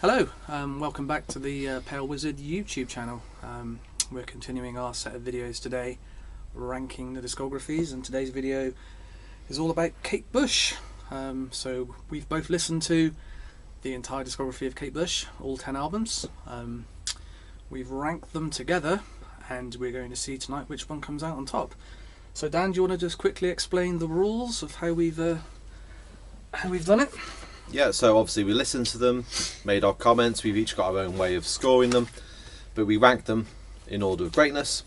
Hello, welcome back to the Pale Wizard YouTube channel. We're continuing our set of videos today, ranking the discographies, and today's video is all about Kate Bush. So we've both listened to the entire discography of Kate Bush, all 10 albums. We've ranked them together, and we're going to see tonight which one comes out on top. So Dan, do you want to just quickly explain the rules of how we've done it? Yeah, so obviously we listened to them, made our comments, we've each got our own way of scoring them, but we ranked them in order of greatness,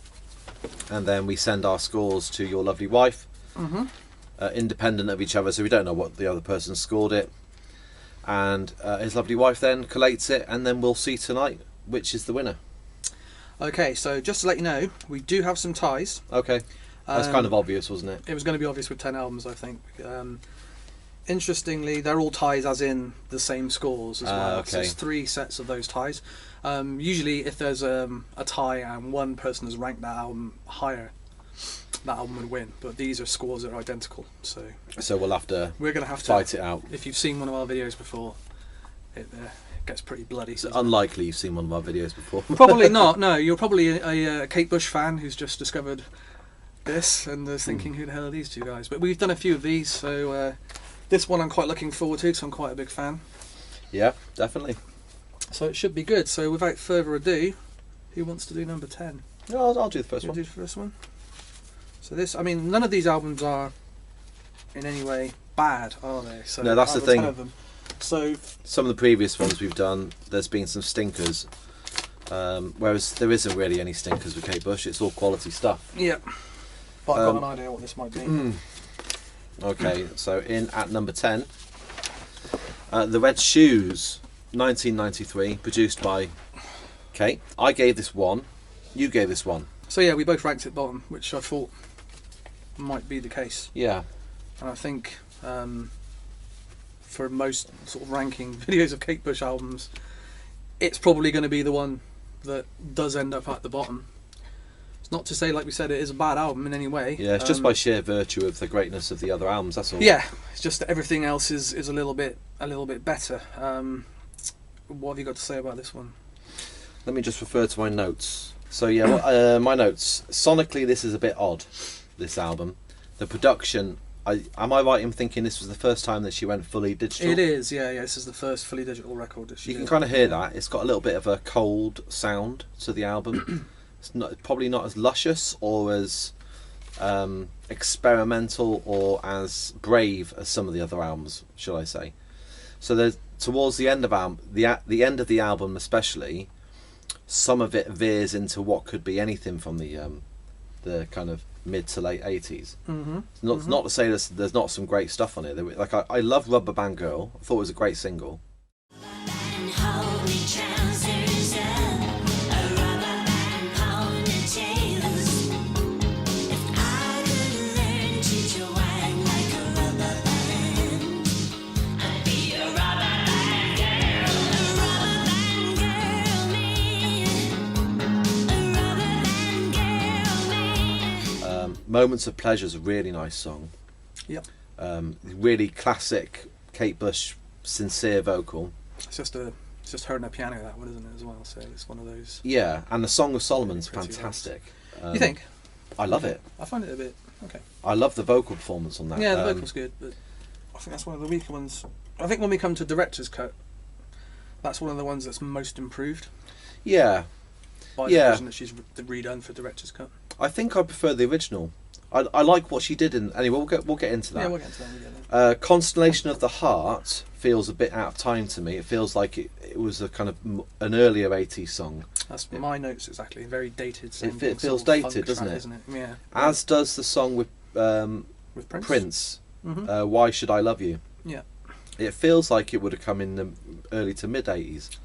and then we send our scores to your lovely wife, independent of each other, so we don't know what the other person scored it, and his lovely wife then collates it, and then we'll see tonight which is the winner. Okay, so just to let you know, we do have some ties. Okay, that's kind of obvious, wasn't it? It was going to be obvious with 10 albums, I think. Interestingly, they're all ties as in the same scores as well. Okay. So there's 3 sets of those ties. Usually if there's a tie and one person has ranked that album higher, that album would win. But these are scores that are identical. So we'll have to fight it out. If you've seen one of our videos before, it gets pretty bloody. It's unlikely you've seen one of our videos before. Probably not, no. You're probably a Kate Bush fan who's just discovered this and is thinking, who the hell are these two guys? But we've done a few of these, so... this one I'm quite looking forward to because I'm quite a big fan. Yeah, definitely. So it should be good. So without further ado, who wants to do number 10? No, I'll do the first one. Do the first one? So this, I mean, none of these albums are in any way bad, are they? So no, that's the thing. 10 of them. So some of the previous ones we've done, there's been some stinkers, whereas there isn't really any stinkers with Kate Bush. It's all quality stuff. Yeah. But I've got an idea what this might be. Okay, so in at number 10, The Red Shoes, 1993, produced by Kate. I gave this 1, you gave this 1. So yeah, we both ranked it bottom, which I thought might be the case. Yeah. And I think for most sort of ranking videos of Kate Bush albums, it's probably going to be the one that does end up at the bottom. It's not to say, like we said, it is a bad album in any way. Yeah, it's just by sheer virtue of the greatness of the other albums, that's all. Yeah, it's just that everything else is a little bit better. What have you got to say about this one? Let me just refer to my notes. So yeah, my notes. Sonically, this is a bit odd, this album. The production, am I right in thinking this was the first time that she went fully digital? It is, yeah. This is the first fully digital record that she did. You can kind of hear that. It's got a little bit of a cold sound to the album. It's probably not as luscious or as experimental or as brave as some of the other albums, shall I say. So there's, towards the end of the end of the album especially, some of it veers into what could be anything from the kind of mid to late 80s. Not to say there's not some great stuff on it. Like I love Rubber Band Girl. I thought it was a great single. Moments of Pleasure is a really nice song. Yep. Really classic Kate Bush, sincere vocal. It's just her and a piano, that one, isn't it, as well? So it's one of those. Yeah, and the Song of Solomon's fantastic. You think? I love it. I find it a bit okay. I love the vocal performance on that. Yeah, the vocal's good, but I think that's one of the weaker ones. I think when we come to director's cut, that's one of the ones that's most improved. Yeah. By the version that she's redone for director's cut. I think I prefer the original. I like what she did in. Anyway, we'll get into that. Yeah, we'll get into that. Constellation of the Heart feels a bit out of time to me. It feels like it was a kind of an earlier 80s song. That's my notes exactly. Very dated. It feels dated, doesn't it? Isn't it? Yeah. As does the song with Prince. Why Should I Love You? Yeah. It feels like it would have come in the early to mid 80s.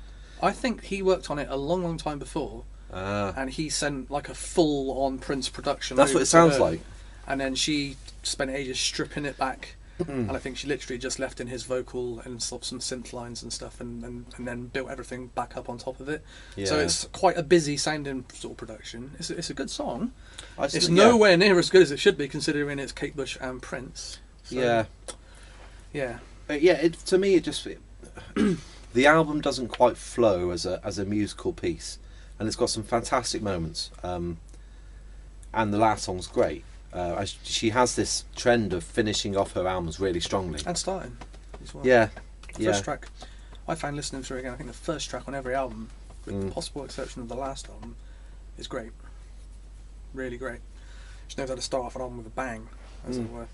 I think he worked on it a long time before. And he sent like a full-on Prince production. That's what it sounds like. And then she spent ages stripping it back, and I think she literally just left in his vocal and some synth lines and stuff, and then built everything back up on top of it. Yeah. So it's quite a busy sounding sort of production. It's a good song. It's nowhere near as good as it should be, considering it's Kate Bush and Prince. So, yeah. Yeah. To me, it just the album doesn't quite flow as a musical piece, and it's got some fantastic moments. And the last song's great. She has this trend of finishing off her albums really strongly and starting as well. Yeah, First track, I found listening through again, I think the first track on every album, with the possible exception of the last album, is great. Really great. She knows how to start off an album with a bang, as it were.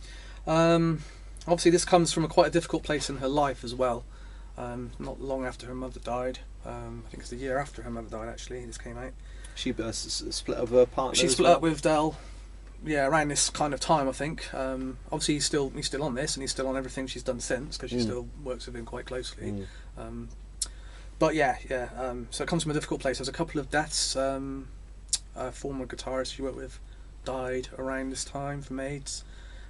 Obviously this comes from quite a difficult place in her life as well. Not long after her mother died. I think it's the year after her mother died actually, this came out. She split up with her partner. She split up with Del, yeah, around this kind of time I think. Obviously he's still on this, and he's still on everything she's done since, because she still works with him quite closely. But yeah, so it comes from a difficult place. There's a couple of deaths. A former guitarist she worked with died around this time from AIDS,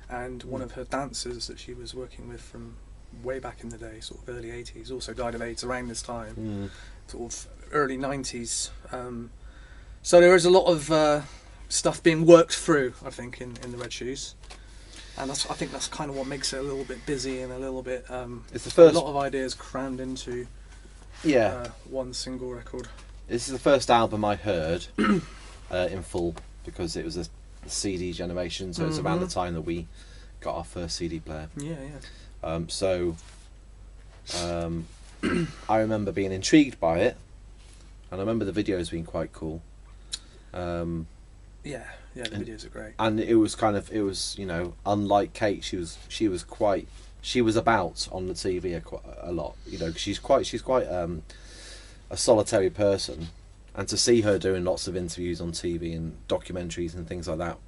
and one of her dancers that she was working with from way back in the day, sort of early 80s, also died of AIDS around this time, sort of early 90s. So there is a lot of stuff being worked through, I think, in the Red Shoes, and I think that's kind of what makes it a little bit busy and a little bit it's the first, a lot of ideas crammed into one single record. This is the first album I heard in full, because it was a CD generation, so it's around the time that we got our first CD player. So I remember being intrigued by it, and I remember the videos being quite cool. The videos are great. And it was you know, unlike Kate, she was about on the TV quite a lot, you know, 'cause she's quite a solitary person, and to see her doing lots of interviews on TV and documentaries and things like that.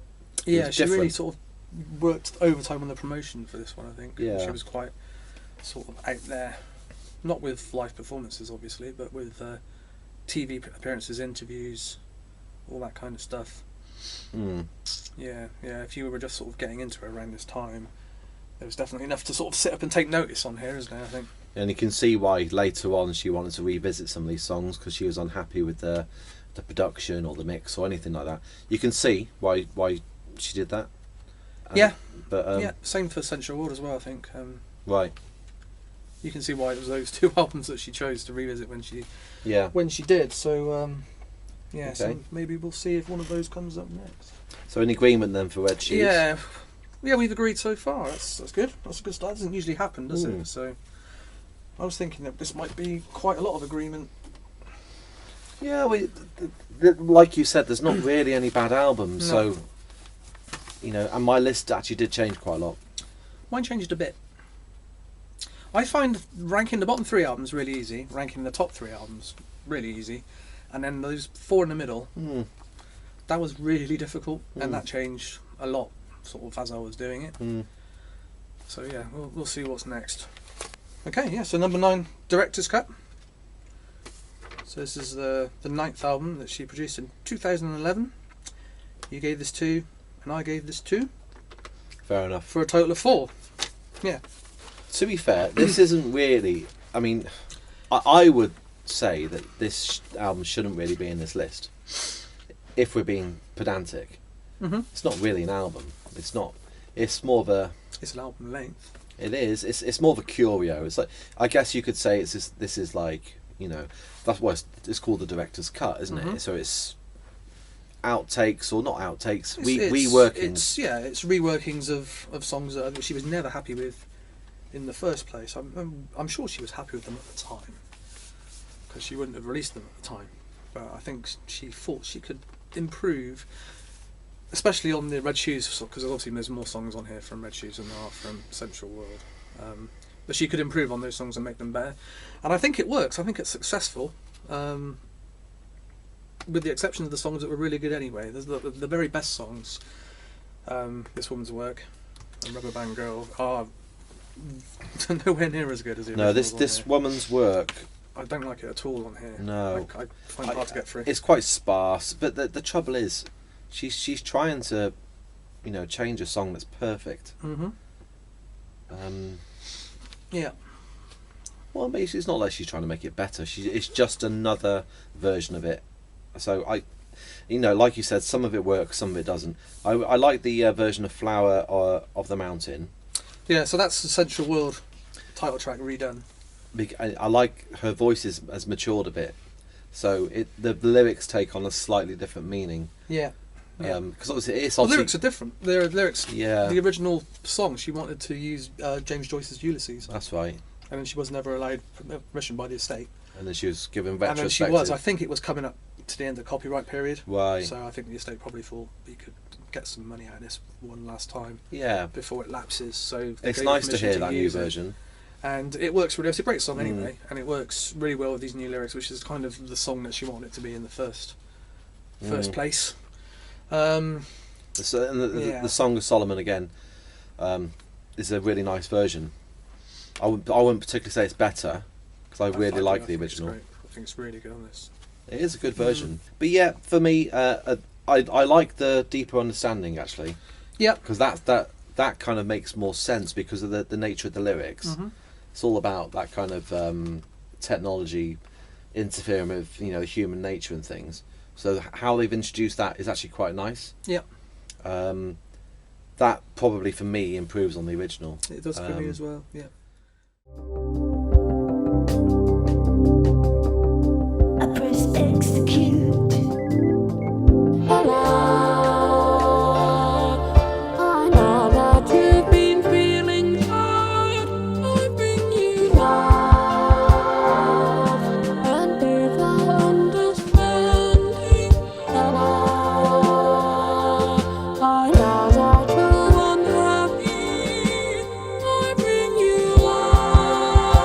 Yeah, she really sort of worked overtime on the promotion for this one, I think. Yeah. She was quite sort of out there, not with live performances obviously, but with TV appearances, interviews, all that kind of stuff. Yeah, if you were just sort of getting into it around this time, there was definitely enough to sort of sit up and take notice on here, isn't there, I think? And you can see why later on she wanted to revisit some of these songs, because she was unhappy with the production or the mix or anything like that. You can see why she did that. But same for Sensual World as well, I think. Right. You can see why it was those two albums that she chose to revisit when she did. So so maybe we'll see if one of those comes up next. So an agreement then for Red Shoes? Yeah, we've agreed so far. That's good. That's a good start. It doesn't usually happen, does it? So I was thinking that this might be quite a lot of agreement. Yeah, like you said, there's not really any bad albums, No. so you know, and my list actually did change quite a lot. Mine changed a bit. I find ranking the bottom 3 albums really easy, ranking the top 3 albums really easy, and then those 4 in the middle, that was really difficult, and that changed a lot sort of as I was doing it. So yeah, we'll see what's next. Okay, so number 9, Director's Cut. So this is the 9th album that she produced in 2011. You gave this 2, and I gave this 2. Fair enough. For a total of 4. Yeah. To be fair, this isn't really... I mean, I would say that this album shouldn't really be in this list, if we're being pedantic. It's not really an album. It's not. It's more of a... It's an album length. It is. It's more of a curio. It's like, I guess you could say this is like, you know, that's what it's called, the director's cut, isn't it? So it's outtakes, or not outtakes, reworkings. It's reworkings of songs that she was never happy with in the first place. I'm sure she was happy with them at the time, because she wouldn't have released them at the time. But I think she thought she could improve, especially on the Red Shoes, because obviously there's more songs on here from Red Shoes than there are from Sensual World. But she could improve on those songs and make them better, and I think it works. I think it's successful, with the exception of the songs that were really good anyway. There's the very best songs. This Woman's Work and Rubber Band Girl are nowhere near as good as the originals. No, this Woman's Work, I don't like it at all on here. No, I find it hard to get through. It's quite sparse, but the trouble is, she's trying to, you know, change a song that's perfect. Yeah. Well, it's not like she's trying to make it better. It's just another version of it. So you know, like you said, some of it works, some of it doesn't. I like the version of Flower of the Mountain. Yeah, so that's the Sensual World title track redone. I like her voice has matured a bit, so the lyrics take on a slightly different meaning. Yeah. Because obviously it's The lyrics are different. The lyrics. Yeah. The original song, she wanted to use James Joyce's Ulysses. That's right. And then she was never allowed permission by the estate. And then she was given And then retrospective. she was. I think it was coming up to the end of the copyright period. Right. So I think the estate probably thought we could get some money out of this one last time. Yeah. Before it lapses. So it's nice to hear that new version. And it works really. It's a great song anyway, and it works really well with these new lyrics, which is kind of the song that she wanted it to be in the first place. The Song of Solomon again is a really nice version. I wouldn't particularly say it's better because I really like the original. I think it's really good on this. It is a good version, but yeah, for me, I like the deeper understanding actually. Yeah, because that kind of makes more sense because of the nature of the lyrics. It's all about that kind of technology interfering with human nature and things. So how they've introduced that is actually quite nice. Yeah. That probably for me improves on the original. It does for me as well. Yeah. I press execute. I know that you've been feeling tired. I bring you love and without understanding. I know that you're unhappy. I bring you love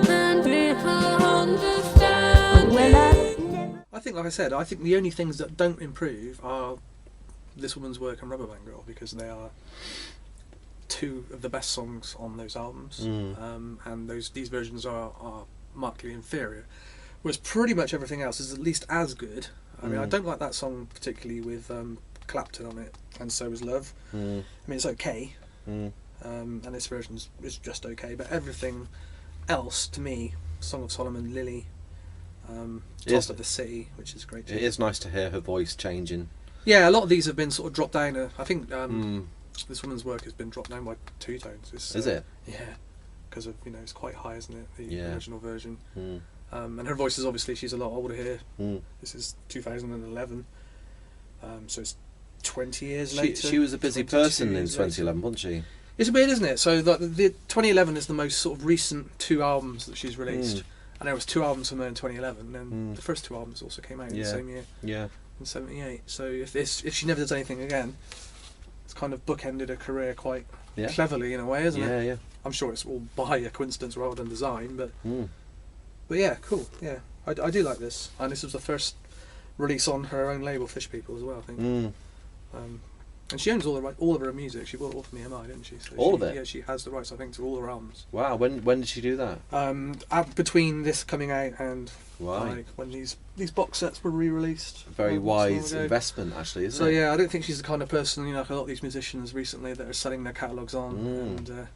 and without understanding. I think, like I said, I think the only things that don't improve are This Woman's Work and Rubber Band Girl, because they are two of the best songs on those albums, and these versions are markedly inferior. Whereas pretty much everything else is at least as good. I mean, I don't like that song particularly with Clapton on it, and So Is Love. I mean, it's okay, and this version is just okay, but everything else, to me, Song of Solomon, Lily, Toss of the City, which is great too. It is nice to hear her voice changing. Yeah, a lot of these have been sort of dropped down. I think This Woman's Work has been dropped down by 2 tones. Is it? Yeah, because of it's quite high, isn't it? The Yeah. original version. And her voice is obviously, she's a lot older here. This is 2011, so it's 20 years later. She was a busy 22 person in years 2011, wasn't she? It's weird, isn't it? So the 2011 is the most sort of recent 2 albums that she's released, and there was 2 albums from her in 2011, and the first 2 albums also came out in the same year. Yeah. In '78. So if she never does anything again, it's kind of bookended her career quite cleverly in a way, isn't it? Yeah, yeah. I'm sure it's all by a coincidence rather than design, but yeah, cool. Yeah, I do like this, and this was the first release on her own label, Fish People, as well, I think. And she owns all of her music. She bought it all from EMI, didn't she? So all of it? Yeah, she has the rights, I think, to all her albums. Wow, when did she do that? Between this coming out and Right. like when these box sets were re-released. Very wise investment, actually, isn't So it? yeah, I don't think she's the kind of person, like a lot of these musicians recently that are selling their catalogues on, and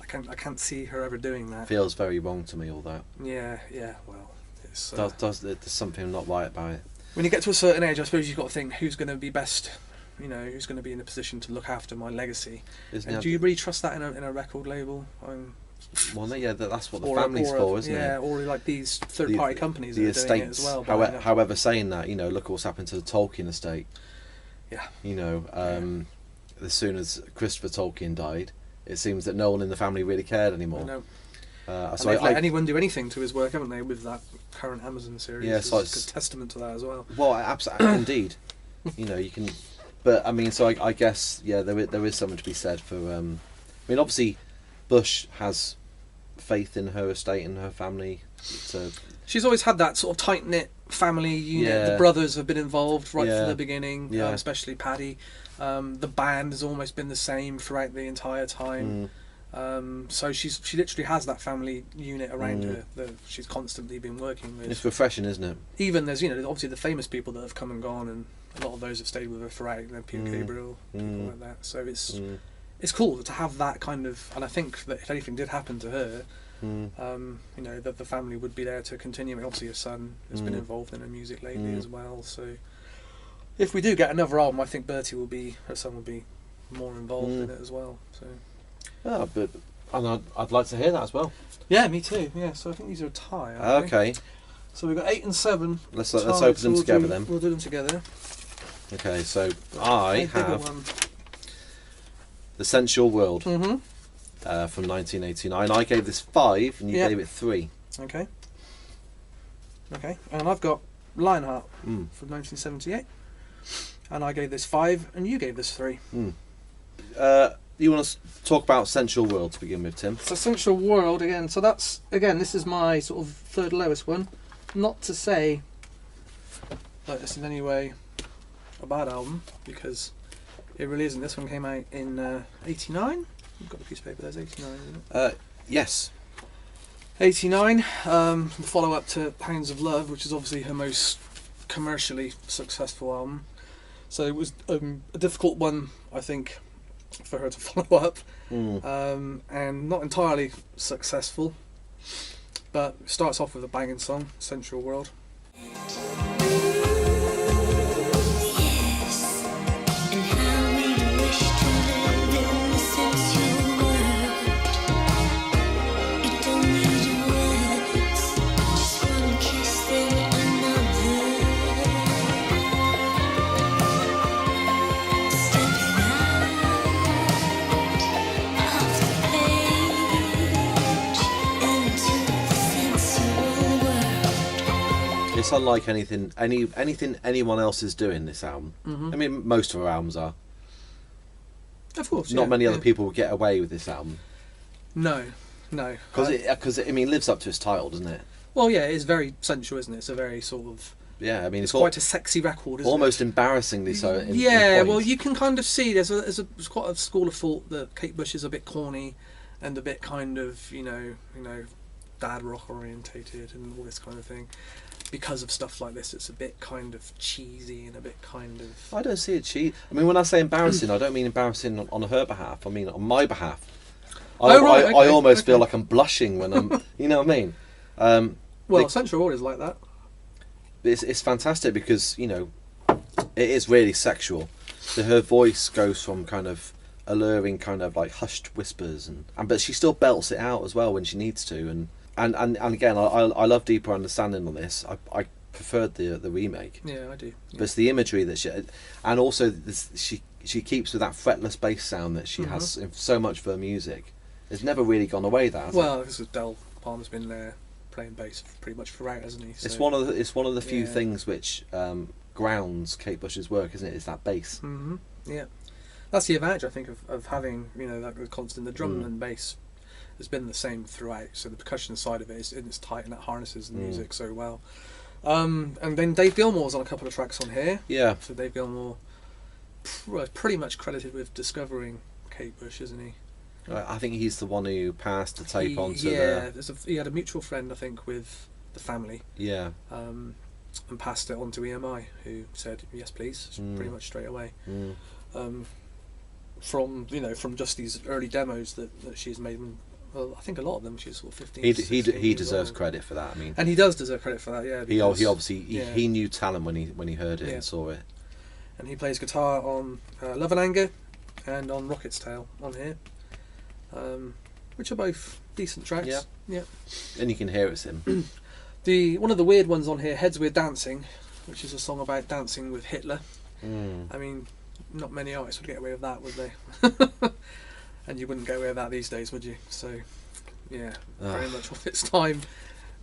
I can't see her ever doing that. Feels very wrong to me, all that. Yeah, well, it's There's something not right about it. when you get to a certain age, I suppose you've got to think who's going to be best. Who's going to be in a position to look after my legacy? And do you really trust that in a record label? Well, yeah, that's what the family's for, isn't it? Yeah, or like these third-party companies the that are doing it as well. However, saying that, look what's happened to the Tolkien estate. Yeah. As soon as Christopher Tolkien died, it seems that no one in the family really cared anymore. I know. So they've let anyone do anything to his work, haven't they? With that current Amazon series, yeah, so it's a testament to that as well. Well, absolutely, indeed. You can. But I mean, so I guess there is something to be said for. I mean, obviously, Bush has faith in her estate and her family. She's always had that sort of tight knit family unit. Yeah. The brothers have been involved right Yeah. from the beginning, Yeah. especially Paddy. The band has almost been the same throughout the entire time. So she literally has that family unit around her that she's constantly been working with. It's refreshing, isn't it? Even there's obviously the famous people that have come and gone, and a lot of those have stayed with her throughout. Peter Gabriel, people like that. So it's cool to have that kind of. And I think that if anything did happen to her, that the family would be there to continue. I mean, obviously, her son has been involved in her music lately as well. So if we do get another album, I think her son will be more involved in it as well. So. But And I'd like to hear that as well. Yeah, me too. Yeah, so I think these are a tie. Aren't they? Okay. So we've got 8 and 7. Let's tied, open so them we'll together do, then. We'll do them together. Okay, so I bigger have one. the Sensual World Mm-hmm. from 1989. I gave this 5 and you Yeah. gave it 3. Okay. Okay, and I've got Lionheart Mm. from 1978, and I gave this 5, and you gave this 3. You want to talk about Sensual World to begin with, Tim? So Sensual World again. So that's again. This is my sort of third lowest one. Not to say that it's in any way a bad album, because it really isn't. This one came out in '89. You've got a piece of paper. There's '89, isn't it? Yes. 89. The follow up to Hounds of Love, which is obviously her most commercially successful album. So it was a difficult one, I think, for her to follow up, and not entirely successful, but it starts off with a banging song, Sensual World. It's unlike anything anyone else is doing, this album. Mm-hmm. I mean, most of her albums are. Of course, Not yeah, many other yeah. people would get away with this album. No. Because I mean, it lives up to its title, doesn't it? Well, yeah, it's very sensual, isn't it? It's a very sort of. Yeah, I mean, It's quite a sexy record, isn't almost it? embarrassingly so. In Yeah, point. well, you can kind of see there's quite a school of thought that Kate Bush is a bit corny, and a bit kind of you know dad rock orientated and all this kind of thing. Because of stuff like this, it's a bit kind of cheesy and a bit kind of. I don't see it cheap. I mean, when I say embarrassing, I don't mean embarrassing on her behalf. I mean on my behalf. I almost feel like I'm blushing when I'm. You know what I mean? Well, Sensual World is like that. It's fantastic because it is really sexual. So her voice goes from kind of alluring, kind of like hushed whispers, and but she still belts it out as well when she needs to. And again, I love Deeper Understanding on this. I preferred the remake. Yeah, I do. Yeah. But it's the imagery that and also she keeps with that fretless bass sound that she has in so much of her music. It's never really gone away. That has well, because Del Palmer's been there playing bass pretty much throughout, hasn't he? So, it's one of the few things which grounds Kate Bush's work, isn't it? Is that bass? Mm-hmm. Yeah, that's the advantage I think of having that constant. The drum and bass has been the same throughout, so the percussion side of it is tight and that harnesses the music so well. And then Dave Gilmour's on a couple of tracks on here. Yeah. So Dave Gilmour pretty much credited with discovering Kate Bush, isn't he? I think he's the one who passed the tape on to he had a mutual friend, I think, with the family. Yeah. And passed it on to EMI, who said yes, please, pretty much straight away. From just these early demos that she's made. Well, I think a lot of them she's sort of 15. He deserves credit for that. I mean, and he does deserve credit for that. Yeah. He because, obviously he knew talent when he heard it and saw it. And he plays guitar on Love and Anger and on Rocket's Tale on here, which are both decent tracks. Yeah. And you can hear it's him. One of the weird ones on here, Heads We're Dancing, which is a song about dancing with Hitler. I mean, not many artists would get away with that, would they? And you wouldn't get away with that these days, would you? So, yeah, very much off its time.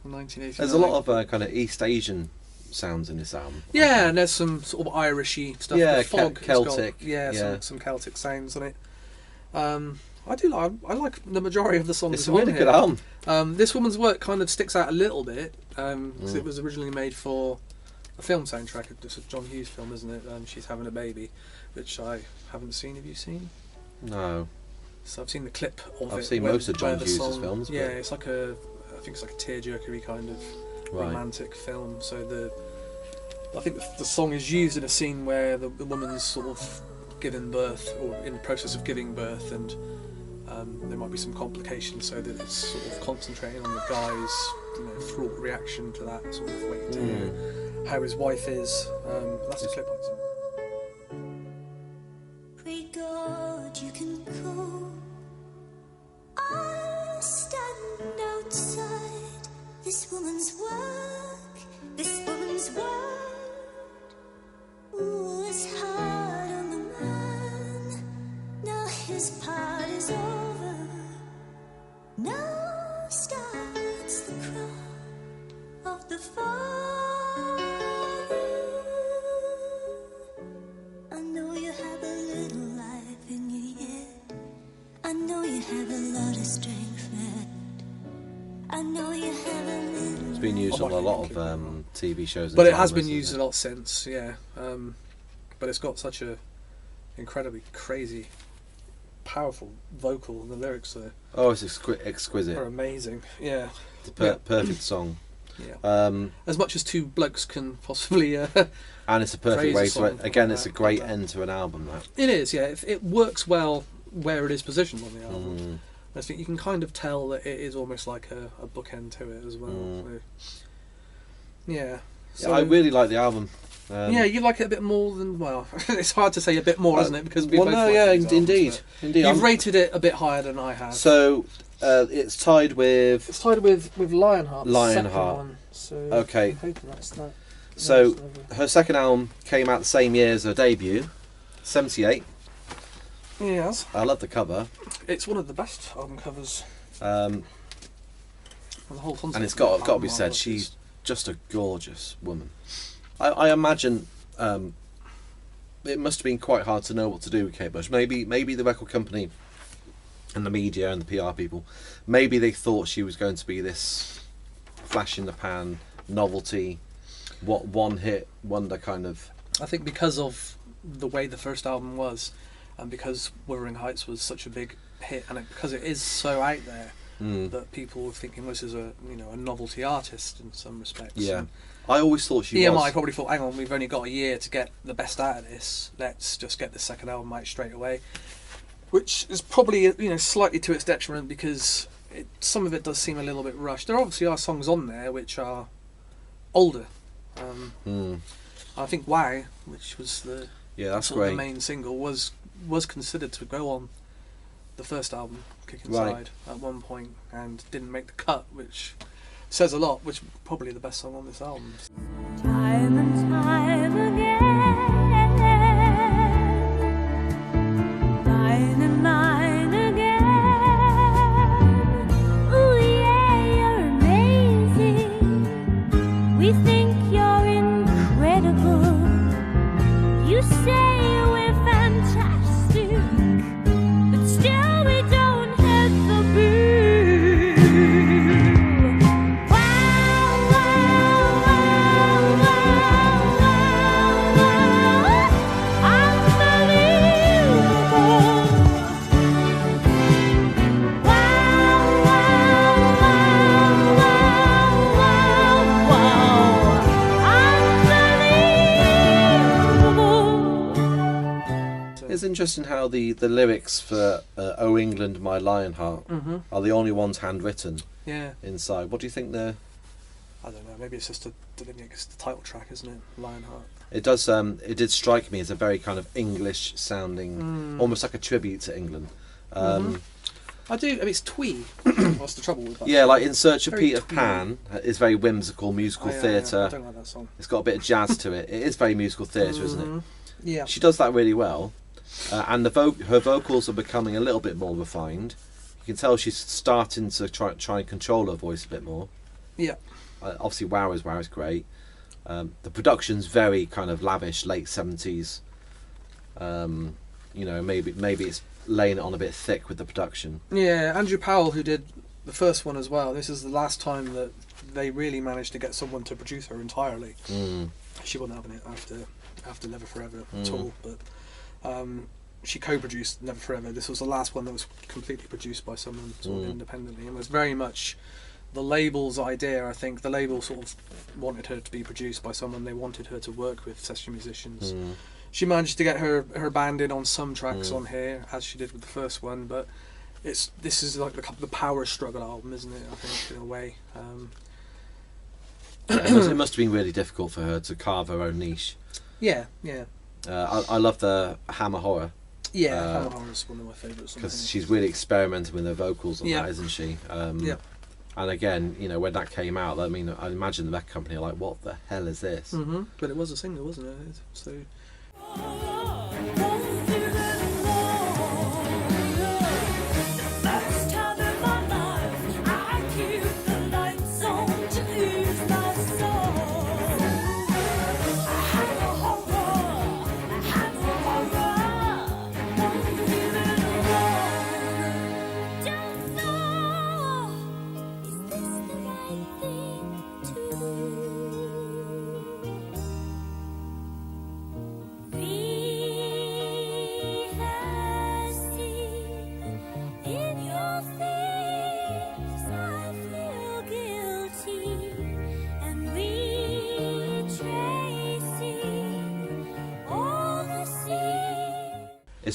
1989. There's a lot of kind of East Asian sounds in this album. Yeah, and there's some sort of Irishy stuff. Yeah, The Fog has Celtic. got, some Celtic sounds on it. I like the majority of the songs. It's a really good album. This woman's work kind of sticks out a little bit because it was originally made for a film soundtrack. It's a John Hughes film, isn't it? She's Having a Baby, which I haven't seen. Have you seen? No. So I've seen the clip of it. I've seen most of John Hughes' films. Yeah, it's like I think it's like a tearjerkery kind of romantic film. So I think the song is used in a scene where the woman's sort of giving birth or in the process of giving birth, and there might be some complications, so that it's sort of concentrating on the guy's fraught reaction to that, sort of waiting to hear how his wife is. That's a clip on Pray God you can call. This woman's work, this woman's word. Ooh, it's hard on the man. Now his part is over. Now starts the cry of the father. I know you have a little life in you yet. I know you have a lot of strength left. I know you have a little. It's been used on a lot of TV shows. And But it has dramas, been used hasn't a lot since, yeah. But it's got such a incredibly crazy, powerful vocal, and the lyrics there Oh, it's exquisite. are amazing. Yeah, It's a perfect song. yeah. As much as two blokes can possibly. And it's a perfect Praise way a song to again. like It's a that, great like that. end to an album. That It is, yeah. It works well where it is positioned on the album. Mm. I think you can kind of tell that it is almost like a bookend to it as well. Mm. So, yeah. Yeah, I really like the album. Yeah, you like it a bit more than, well, it's hard to say a bit more, isn't it? Because we well, both no, like yeah, these albums, indeed, but indeed. You've rated it a bit higher than I have. So it's tied with. It's tied with Lionheart. The second Lionheart. one, so Okay. I'm hoping that's that. So Nice level. her second album came out the same year as her debut, 78. Yes, I love the cover, it's one of the best album covers. um, The whole concept and it's of got the to be album said, artwork she's is- just a gorgeous woman. I imagine it must have been quite hard to know what to do with Kate Bush. Maybe the record company and the media and the PR people, maybe they thought she was going to be this flash in the pan novelty, what one hit wonder kind of. I think because of the way the first album was, and because Wuthering Heights was such a big hit, and because it is so out there, that people were thinking this is a novelty artist in some respects. Yeah, And I always thought she EMI was. probably thought, hang on, we've only got a year to get the best out of this. Let's just get the second album out straight away, which is probably slightly to its detriment because some of it does seem a little bit rushed. There obviously are songs on there which are older. I think "Wow," which was the Yeah, that's sort of great. the main single, was considered to go on the first album, Kick Right. Inside, at one point, and didn't make the cut, which says a lot. Which is probably the best song on this album. Time and time again, mine and mine again. Ooh yeah, you're amazing. We think you're incredible. You say we're fantastic, but still we don't hit the beat. Wow, wow, wow, wow, wow, unbelievable. Wow, wow, wow, wow, unbelievable. It's interesting how the lyrics for "Oh England, My Lionheart" are the only ones handwritten Yeah, inside. What do you think they're? I don't know. Maybe it's just it's the title track, isn't it? Lionheart. It does. It did strike me as a very kind of English sounding, almost like a tribute to England. I do. I mean, it's twee. What's the trouble with that? Yeah, like "In Search of Very Peter twee. Pan" is very whimsical musical Oh, yeah, theatre. yeah, I don't like that song. It's got a bit of jazz to it. It is very musical theatre, isn't it? Yeah. She does that really well, and her vocals are becoming a little bit more refined. You can tell she's starting to try and control her voice a bit more. Yeah. Obviously, Wow is great. The production's very kind of lavish, late 70s. Maybe it's laying it on a bit thick with the production. Yeah, Andrew Powell, who did the first one as well. This is the last time that they really managed to get someone to produce her entirely. She wasn't having it after Never Forever at all, but she co-produced Never Forever. This was the last one that was completely produced by someone sort of independently, and was very much the label's idea. I think the label sort of wanted her to be produced by someone. They wanted her to work with session musicians. She managed to get her band in on some tracks on here, as she did with the first one, but this is like the power struggle album, isn't it? I think in a way. It must have been really difficult for her to carve her own niche. Yeah. I love the Hammer Horror Yeah, Hammer Horror is one of my favourites. because she's really experimenting with her vocals on Yeah. that, isn't she? Yeah. And again, you know, when that came out, I mean, I imagine the record company are like, what the hell is this? But it was a single, wasn't it? So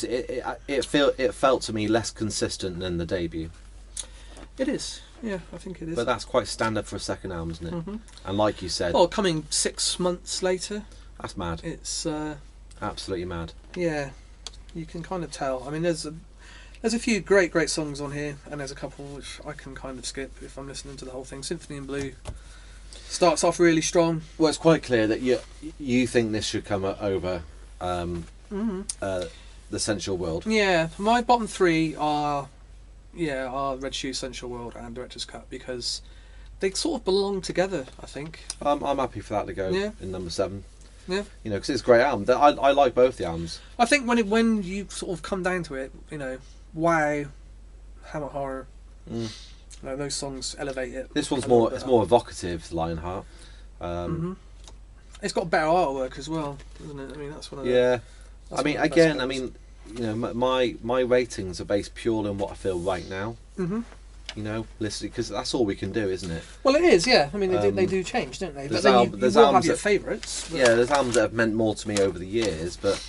It felt to me less consistent than the debut. it is. Yeah, I think it is. But that's quite standard for a second album, isn't it? And like you said, well, coming 6 months later, that's mad. it's Absolutely mad. yeah, you can kind of tell. I mean, there's a few great songs on here, and there's a couple which I can kind of skip if I'm listening to the whole thing. Symphony in Blue starts off really strong. Well, it's quite clear that you think this should come over the Sensual World. Yeah, my bottom 3 are Red Shoes, Sensual World, and Director's Cut, because they sort of belong together, I think. I'm happy for that to go in number 7. Yeah, you know, because it's a great album. I like both the albums. I think when you sort of come down to it, you know, Wow, Hammer Horror, you know, those songs elevate it. This one's more evocative, Lionheart. It's got better artwork as well, doesn't it? I mean, that's one of the... Yeah. That's I mean, one of the again, best I mean, you know, my ratings are based purely on what I feel right now. You know, listening, because that's all we can do, isn't it? Well, it is, yeah. I mean, they do change, don't they? But there's then you will have your that- favourites. but- Yeah, there's albums that have meant more to me over the years, but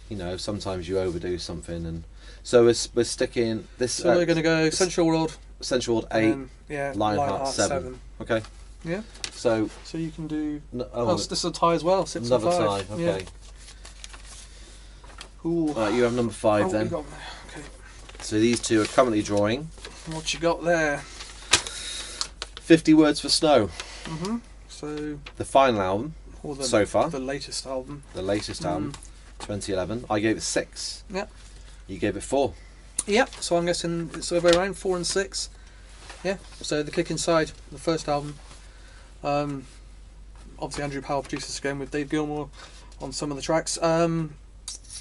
you know, sometimes you overdo something, and so we're sticking this. So we're going to go Sensual World. Sensual World 8, and, yeah, Lionheart 7. Okay. Yeah. So you can do... oh, this is a tie as well, 6 and 5. another tie. Okay. Yeah. Ooh. Right, you have number 5 Oh, then. you got- okay. So these two are currently drawing. What you got there? 50 Words for Snow. So... The final album or the, so far. The latest album. The latest album, 2011. I gave it 6. Yep. You gave it 4. Yep, so I'm guessing it's over around 4 and 6. Yeah, so The Kick Inside, the first album. Obviously Andrew Powell produced this again with Dave Gilmour on some of the tracks.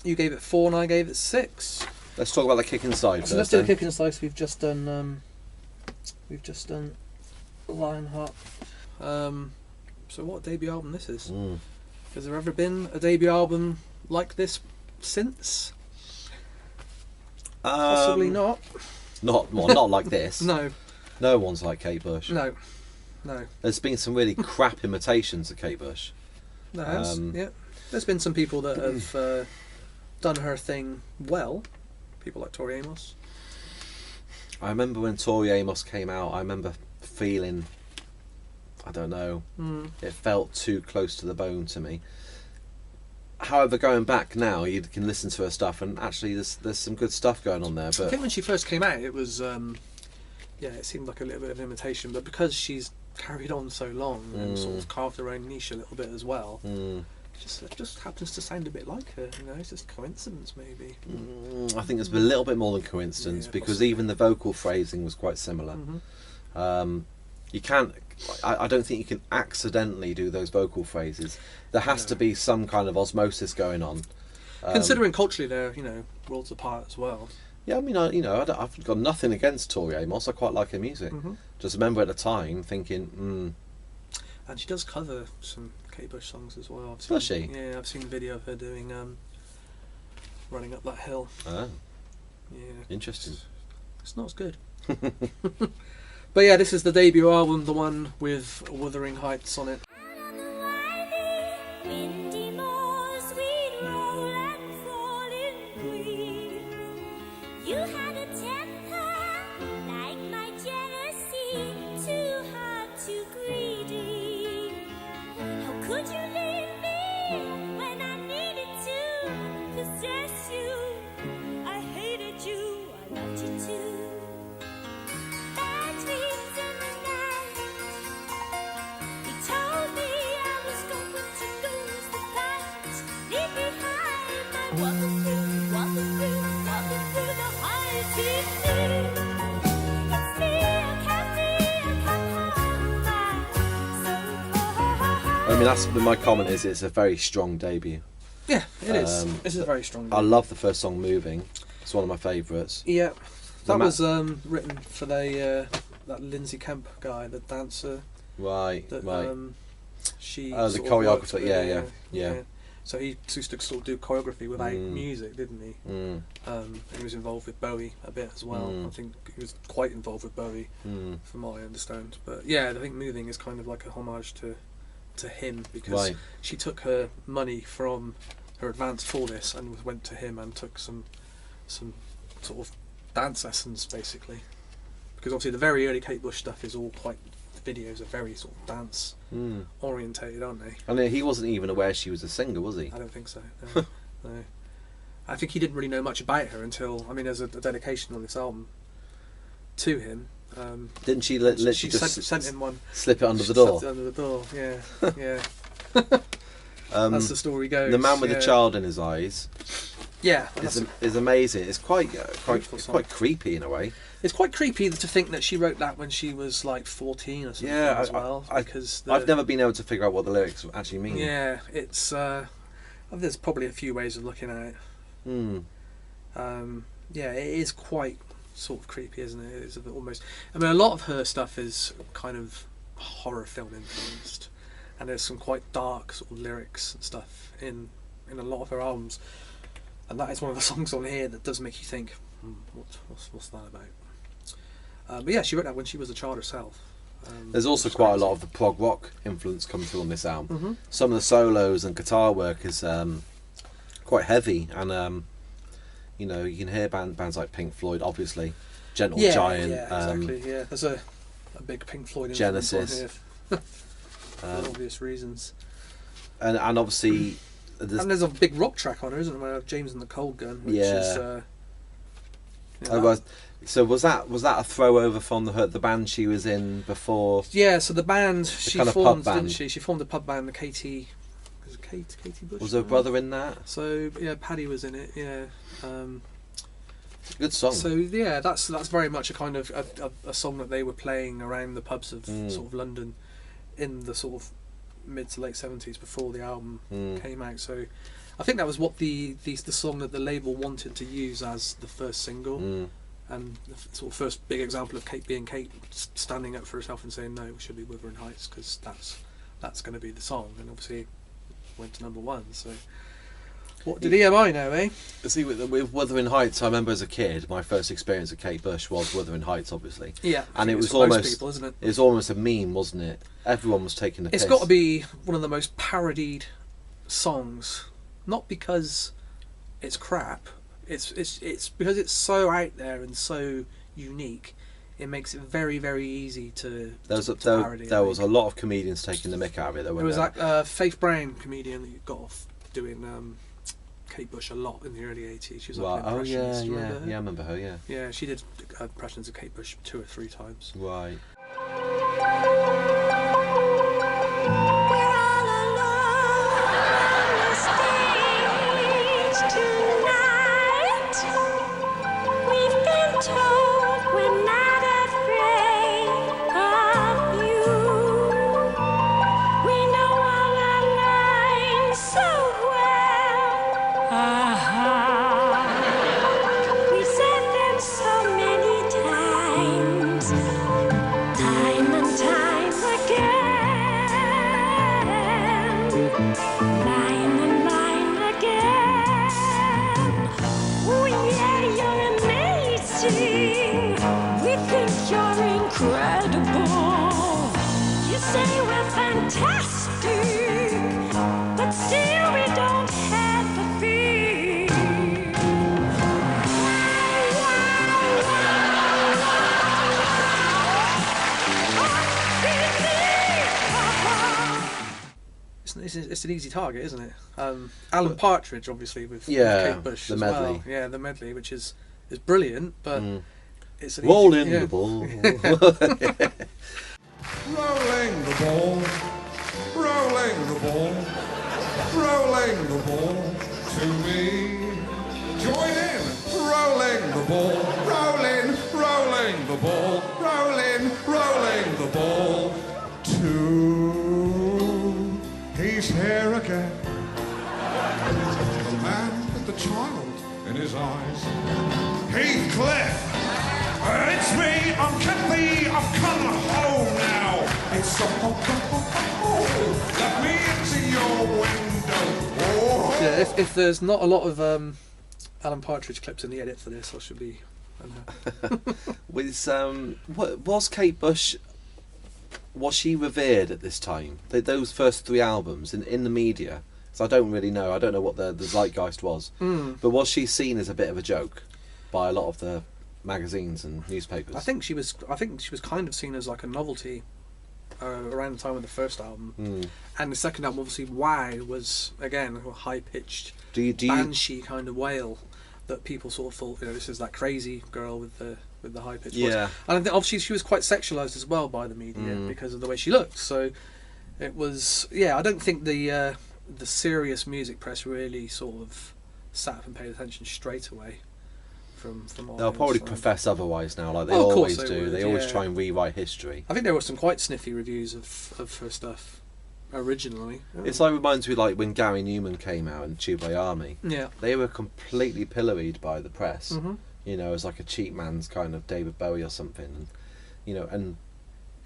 You gave it 4 and I gave it 6. Let's talk about The Kick Inside So first. let's do The then. Kick Inside. So we've just done Lionheart. So what debut album this is? Has there ever been a debut album like this since? Possibly not. Not like this. No. No one's like Kate Bush. No. There's been some really crap imitations of Kate Bush. There has. Yeah. There's been some people that have done her thing well. People like Tori Amos. I remember when Tori Amos came out, I remember feeling, I don't know, it felt too close to the bone to me. However, going back now, you can listen to her stuff, and actually there's some good stuff going on there. I But think when she first came out, it was it seemed like a little bit of imitation, but because she's carried on so long and sort of carved her own niche a little bit as well, it just happens to sound a bit like her. You know, it's just coincidence maybe. I think it's a little bit more than coincidence, Yeah, because possibly. even the vocal phrasing was quite similar. You can't. I don't think you can accidentally do those vocal phrases. There has to be some kind of osmosis going on. Considering culturally they're worlds apart as well. Yeah, I mean, I've got nothing against Tori Amos. I quite like her music. Just remember at the time thinking, And she does cover some Kate Bush songs as well. Does she? Yeah, I've seen a video of her doing Running Up That Hill. Oh, Yeah, interesting. it's not as good. But yeah, this is the debut album, the one with Wuthering Heights on it. On the winding, windy moors we'd roll and fall in green. You had a temper like my jealousy, too hard, too greedy. How could you leave me when I needed to possess you? I hated you, I loved you too. Bad dreams in the walking through the high sea. It's me, I can't come back. So I mean, that's my comment is it's a very strong debut. Yeah, it is. This is very strong. I love the first song, Moving. It's one of my favourites. Yeah, that The was written for that Lindsay Kemp guy, the dancer. Right, That, right. She. Oh, the sort of worked choreographer. with, Yeah. So he used to sort of do choreography without music, didn't he? Mm. And he was involved with Bowie a bit as well. I think he was quite involved with Bowie, from what I understand. But yeah, I think Moving is kind of like a homage to him, because Right. she took her money from her advance for this and went to him and took some sort of dance lessons, basically. Because obviously the very early Kate Bush stuff is all quite, the videos are very sort of dance orientated, aren't they? And he wasn't even aware she was a singer, was he? I don't think so. No. No. I think he didn't really know much about her until, I mean, there's a dedication on this album to him. Didn't she literally She just sent him one. slip it under the She door? slipped it under the door. Yeah, yeah. That's the story goes. The Man with yeah. the Child in His Eyes Yeah, is amazing. It's quite Beautiful song. quite creepy in a way. it's quite creepy to think that she wrote that when she was like 14 or something as well. Because I've never been able to figure out what the lyrics actually mean. Yeah, it's there's probably a few ways of looking at it. Yeah, it is quite sort of creepy, isn't it? It's a bit almost. I mean, a lot of her stuff is kind of horror film influenced, and there's some quite dark sort of lyrics and stuff in a lot of her albums, and that is one of the songs on here that does make you think, what's that about? But yeah, she wrote that when she was a child herself. There's also quite a lot of the prog rock influence coming through on this album. Some of the solos and guitar work is quite heavy, and you know, you can hear bands like Pink Floyd, obviously, Gentle Giant. Yeah, exactly. Yeah, there's a big Pink Floyd influence Genesis. on here for obvious reasons. And obviously, And there's a big rock track on her, isn't there? James and the Cold Gun, which is. So was that a throw over from the band she was in before? Yeah, so the band she kind of formed, pub didn't band. she? She formed a pub band, the Katie. Was it Katie Bush? Was her brother in that? So yeah, Paddy was in it. Yeah. Good song. So yeah, that's very much a kind of a song that they were playing around the pubs of sort of London in the sort of mid to late 70s before the album came out. So I think that was what the song that the label wanted to use as the first single, and the sort of first big example of Kate being Kate, standing up for herself and saying no, it should be Wuthering Heights because that's going to be the song, and obviously it went to #1. So what did EMI know, eh? See, with Wuthering Heights, I remember as a kid, my first experience of Kate Bush was Wuthering Heights, obviously. Yeah, and it was for most almost people, isn't it? It was almost a meme, wasn't it? Everyone was taking the piss. It's got to be one of the most parodied songs, not because it's crap. It's because it's so out there and so unique. It makes it very, very easy to parody. There was a lot of comedians taking the mick out of it. There was that Faith Brown comedian that got off doing Kate Bush a lot in the early 80s. She was like an impressionist. Do you remember her? I remember her. Yeah. Yeah, she did impressions of Kate Bush 2 or 3 times. Right. we're all alone on the stage tonight. We've been told we're not afraid of you. We know all our lines so well. We said them so many times, time and time again, line and line again. Oh yeah, you're amazing. We think you're incredible. You say we're fantastic, but still we don't have a feel. It's an easy target, isn't it? Alan Partridge, obviously, with Kate Bush the as medley. well. Yeah, the medley, which is brilliant, but it's an Roll easy, in yeah. the ball. Rolling the ball, rolling the ball, rolling the ball to me. Join in. Rolling the ball. Rolling, rolling the ball. Rolling, rolling the ball. 2. He's here again. The man with the child in his eyes. Heathcliff! It's me, I'm Kathy, I've come home now. It's so let me into your window. Oh. Yeah, if there's not a lot of Alan Partridge clips in the edit for this, I should be. Was Kate Bush? Was she revered at this time? Those first 3 albums in the media. So I don't really know. I don't know what the zeitgeist was. But was she seen as a bit of a joke by a lot of the magazines and newspapers? I think she was kind of seen as like a novelty around the time of the first album, and the second album, obviously, Why was again a high pitched banshee kind of wail that people sort of thought, this is that crazy girl with the high pitched voice. And I think obviously she was quite sexualized as well by the media because of the way she looked. So it was I don't think the serious music press really sort of sat up and paid attention straight away. From They'll probably profess otherwise now, like they of always course do. They always try and rewrite history. I think there were some quite sniffy reviews of her stuff originally. It's like, reminds me like when Gary Newman came out in Tube Army. Yeah, they were completely pilloried by the press. As like a cheap man's kind of David Bowie or something. And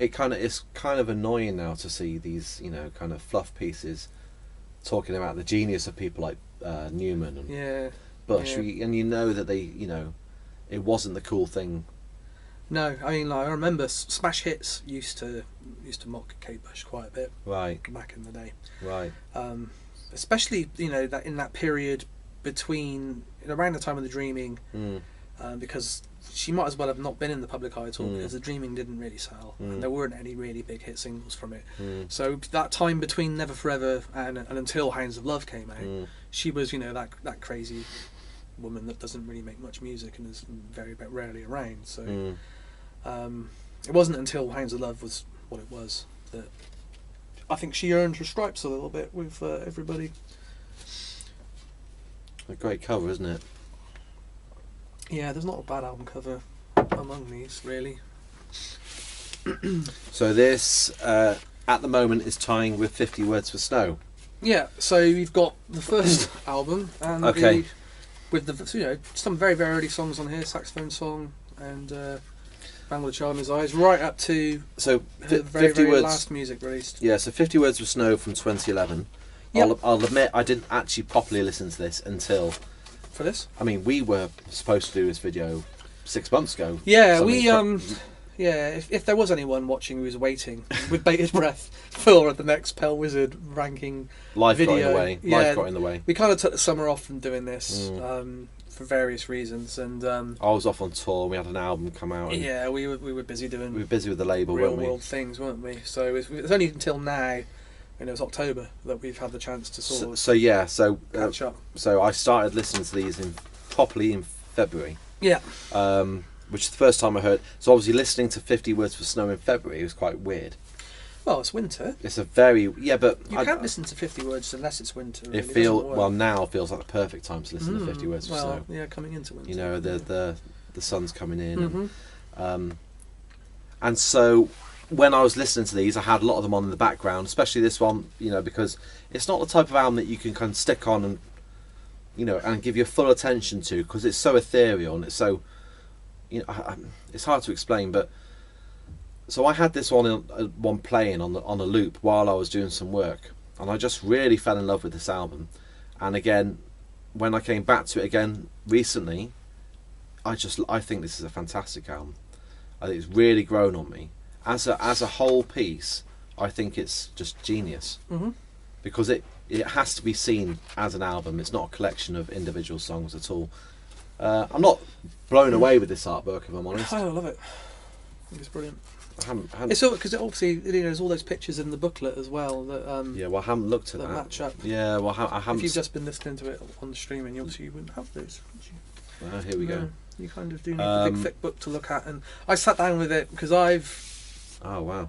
it's kind of annoying now to see these kind of fluff pieces talking about the genius of people like Newman and Bush, and that they, it wasn't the cool thing. No, I mean, like, I remember Smash Hits used to mock Kate Bush quite a bit, right, back in the day, right. Especially that in that period between around the time of the Dreaming, because she might as well have not been in the public eye at all because the Dreaming didn't really sell, and there weren't any really big hit singles from it. So that time between Never Forever and until Hounds of Love came out, she was that crazy woman that doesn't really make much music and is very rarely around. So it wasn't until Hounds of Love was what it was that I think she earned her stripes a little bit with everybody. A great cover, isn't it? Yeah, there's not a bad album cover among these, really. So this, at the moment, is tying with 50 Words for Snow. Yeah, so you've got the first album, and with some very, very early songs on here, saxophone song, and Man with a Child in His Eyes, right up to the very last music released. Yeah, so 50 Words for Snow from 2011. Yep. I'll admit I didn't actually properly listen to this until... For this? I mean, we were supposed to do this video 6 months ago. Yeah, if there was anyone watching who was waiting with bated breath for the next Pale Wizard ranking video. Life got in the way. We kind of took the summer off from doing this for various reasons, and I was off on tour. We had an album come out. And we were busy doing. We were busy with the label, real weren't we? world things, weren't we? So it's only until now, and it was October, that we've had the chance to sort of catch up. So I started listening to these properly in February. Yeah. Which is the first time I heard. So obviously listening to 50 Words for Snow in February was quite weird. Well, it's winter. It's a very but you can't listen to 50 Words unless it's winter. Really. Now feels like the perfect time to listen to 50 Words for Snow. Yeah, coming into winter. The sun's coming in, and so when I was listening to these, I had a lot of them on in the background, especially this one, because it's not the type of album that you can kind of stick on and and give your full attention to, because it's so ethereal and it's so. It's hard to explain, but so I had this one playing on a loop while I was doing some work, and I just really fell in love with this album. And again, when I came back to it again recently, I think this is a fantastic album. I think it's really grown on me as a whole piece. I think it's just genius because it has to be seen as an album. It's not a collection of individual songs at all. I'm not blown away with this artwork, if I'm honest. I love it. I think it's brilliant. I haven't it's all because obviously there's all those pictures in the booklet as well that I haven't looked at that. Match up. Yeah, well, I haven't. If you've just been listening to it on the streaming, obviously you wouldn't have those, would you? Well, here we go. You kind of do need a big thick book to look at, and I sat down with it because Oh wow.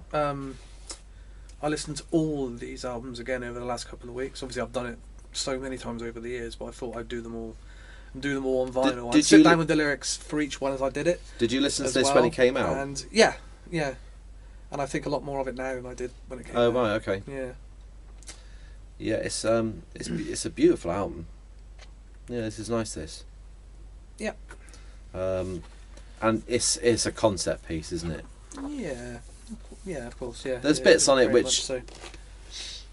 I listened to all of these albums again over the last couple of weeks. Obviously, I've done it so many times over the years, but I thought I'd do them all and do them all on vinyl. Did I'd sit you down with the lyrics for each one as I did it. Did you listen to as this well, when it came out? And yeah. And I think a lot more of it now than I did when it came out. Oh right, okay. Yeah. Yeah, it's a beautiful album. Yeah, this is nice. This. Yeah. And it's a concept piece, isn't it? Yeah. Yeah, of course. Yeah. There's Yeah, bits on it very which much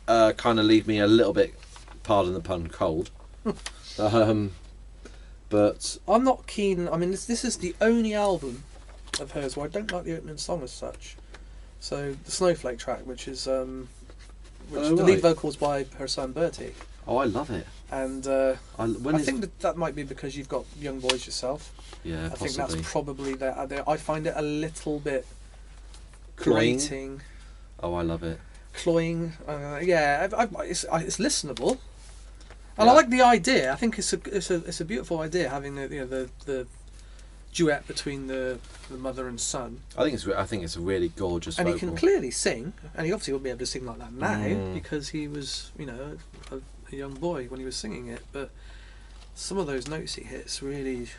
so. kind of leave me a little bit, pardon the pun, cold. But I'm not keen. I mean, this is the only album of hers where I don't like the opening song as such. So the Snowflake track, which is the lead vocals by her son Bertie. Oh, I love it. And I think that might be because you've got young boys yourself. Yeah, I think that's probably that. I find it a little bit Cloying. grating. Oh, I love it. Cloying. It's listenable. And Yeah. I like the idea. I think it's a beautiful idea having the duet between the mother and son. I think it's a really gorgeous. And vocal. he can clearly sing, and he obviously wouldn't be able to sing like that now because he was, a young boy when he was singing it. But some of those notes he hits really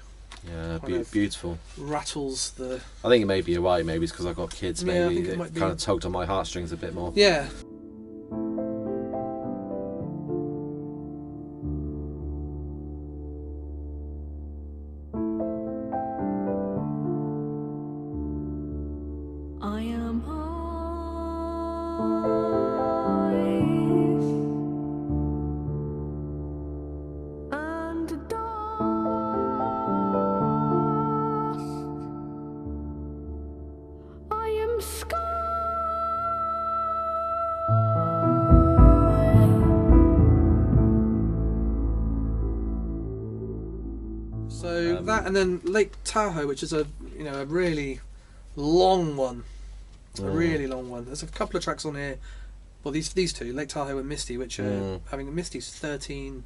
beautiful. rattles the. I think maybe you're right. Maybe it's because I've got kids. Yeah, I Maybe think it it might be. kind of tugged on my heartstrings a bit more. Yeah. I am and dust. I am sky. So that, and then Lake Tahoe, which is a really long one. A really long one. There's a couple of tracks on here. Well, these two, Lake Tahoe and Misty, which are Misty's 13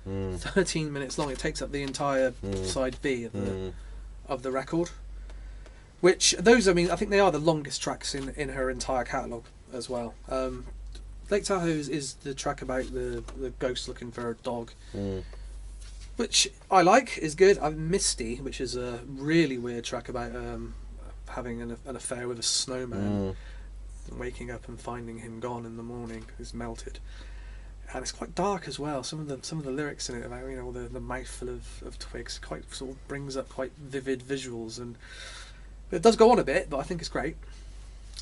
minutes long. It takes up the entire side B of the record. Which those, I think they are the longest tracks in her entire catalogue as well. Lake Tahoe is the track about the ghost looking for a dog, which I like, is good. Misty, which is a really weird track about having an affair with a snowman, and waking up and finding him gone in the morning, he's melted, and it's quite dark as well. Some of the lyrics in it about the mouthful of twigs quite sort of brings up quite vivid visuals, and it does go on a bit, but I think it's great.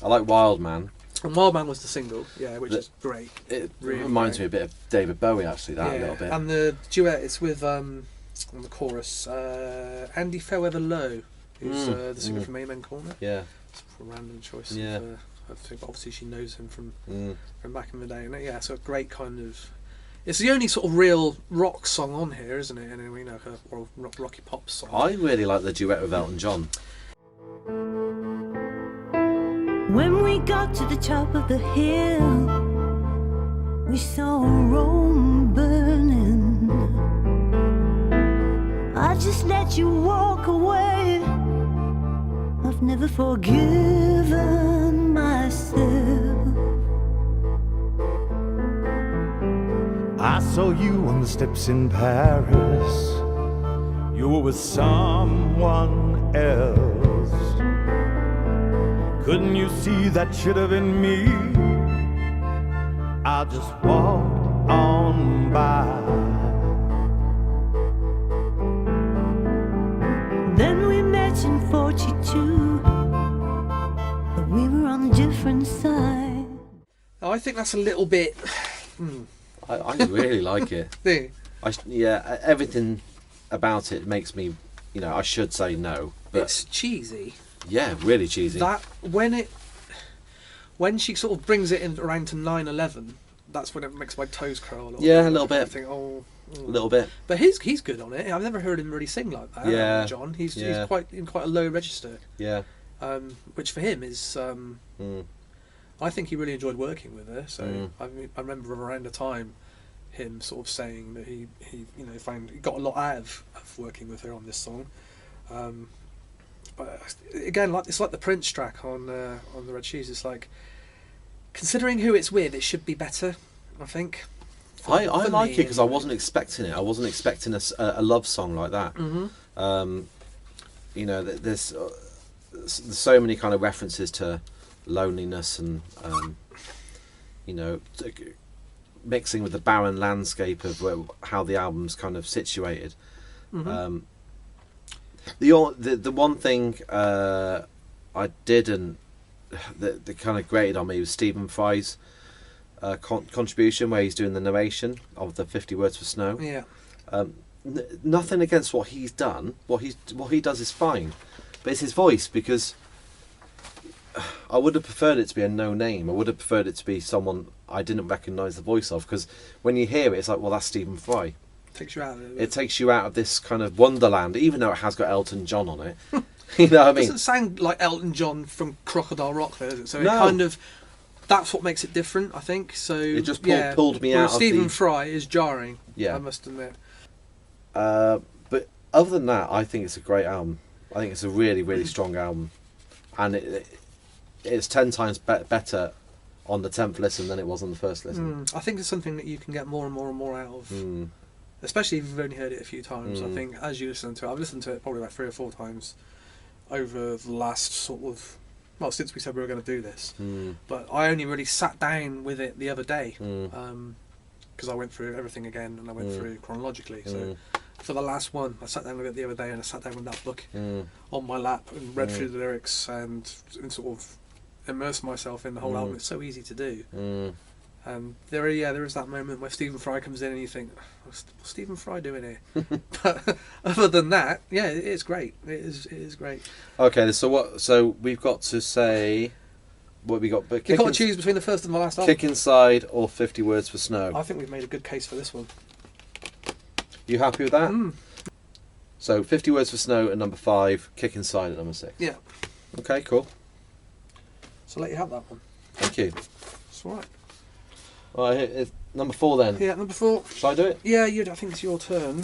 I like Wild Man. And Wild Man was the single, which is great. It really reminds great. me a bit of David Bowie, actually, that a little bit. And the duet, it's with on the chorus, Andy Fairweather Lowe, who's the singer from Amen Corner. Yeah. It's a random choice. Yeah. I think obviously she knows him from back in the day, and so a great kind of. It's the only sort of real rock song on here, isn't it? And or rocky pop song. I really like the duet with Elton John. When we got to the top of the hill, we saw Rome burning. I just let you walk away. I've never forgiven myself. I saw you on the steps in Paris. You were with someone else. Couldn't you see that should have been me? I just walked on by. Then we met in 42, but we were on a different side. Oh, I think that's a little bit. I really like it. Thing. Everything about it makes me, I should say no, but It's cheesy. yeah, really cheesy. That when she sort of brings it in around to 9/11, that's when it makes my toes curl a little bit. Yeah, a little bit. I think, a little bit. But he's good on it. I've never heard him really sing like that. Yeah. John. He's Yeah. quite in quite a low register, Yeah. which for him is. I think he really enjoyed working with her. So I remember around the time, him sort of saying that he found he got a lot out of working with her on this song. But again, it's like the Prince track on the Red Shoes. It's like, considering who it's with, it should be better. I think I for like me, it because I anyway. wasn't expecting it. I wasn't expecting a love song like that. You know, there's so many kind of references to loneliness and you know, mixing with the barren landscape of how the album's kind of situated. The one thing I didn't that kind of grated on me was Stephen Fry's contribution, where he's doing the narration of the 50 Words for Snow. Yeah. Nothing against what he's done. What he does is fine, but it's his voice, because I would have preferred it to be a no name. I would have preferred it to be someone I didn't recognise the voice of, because when you hear it, it's like, well, that's Stephen Fry. Takes you out of it. It takes you out of this kind of wonderland, even though it has got Elton John on it. You know what I It mean? doesn't sound like Elton John from Crocodile Rock, though, does it? So No. it kind of, that's what makes it different, I think. So It just yeah, pulled me whereas out of Stephen the- Fry is jarring. Yeah. I must admit. But other than that, I think it's a great album. I think it's a really, really strong album, and it's 10 times better on the 10th listen than it was on the first listen. I think it's something that you can get more and more and more out of, especially if you've only heard it a few times. I think as you listen to it, I've listened to it probably about 3 or 4 times over the last sort of, well, since we said we were going to do this. But I only really sat down with it the other day, because I went through everything again, and I went through chronologically. So for the last one, I sat down with it the other day, and I sat down with that book on my lap and read through the lyrics and sort of immerse myself in the whole album. It's so easy to do. And there is that moment where Stephen Fry comes in and you think, what's Stephen Fry doing here? But other than that, yeah, it is great. It is great. Okay, so we've got to say what we got. But You've got to choose between the first and the last album. Kick Inside or 50 Words for Snow. I think we've made a good case for this one. You happy with that? So 50 Words for Snow at number 5, Kick Inside at number 6. Yeah. Okay, cool. So let you have that one. Thank you. That's all right. All right, it's number 4 then. Yeah, number 4. Shall I do it? Yeah, I think it's your turn.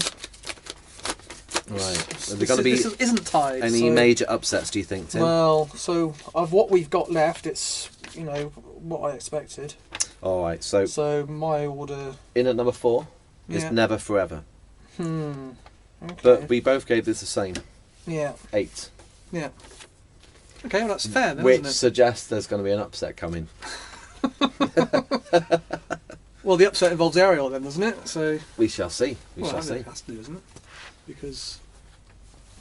Right. Are there going to be This isn't tied. any so, major upsets, do you think, Tim? Well, so of what we've got left, it's what I expected. All right, so So my order. in at number 4 is Yeah. Never Forever. Okay. But we both gave this the same, Yeah. 8. Yeah. Okay, well that's fair then, Which isn't it? suggests there's going to be an upset coming. Well, the upset involves Ariel then, doesn't it? So. We shall see. We Well, shall I mean, see. it has to do, isn't it? Because.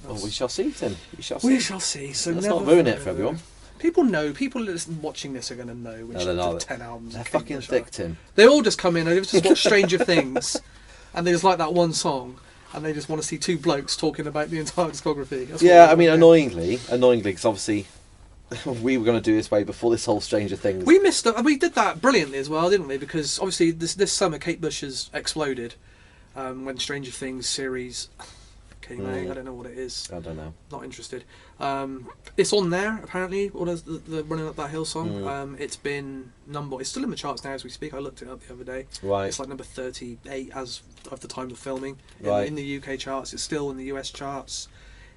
Oh, we shall see, Tim. We shall see. We shall see. So Let's Never not ruin it for Forever. everyone. People know. People watching this are going to know which No, they're of not. the 10 albums. They're Kate fucking Bush thick, are. Tim. They all just come in and they've just watched Stranger Things, and they just like that one song, and they just want to see 2 blokes talking about the entire discography. That's what Yeah, they I mean, want. annoyingly, because obviously we were going to do this way before this whole Stranger Things. We missed it. We did that brilliantly as well, didn't we? Because obviously this summer Kate Bush has exploded when Stranger Things series came out. I don't know what it is. I don't know. Not interested. It's on there apparently. What is the Running Up That Hill song? It's been it's still in the charts now as we speak. I looked it up the other day. Right. It's like number 38 as of the time of filming Right. in the UK charts. It's still in the US charts.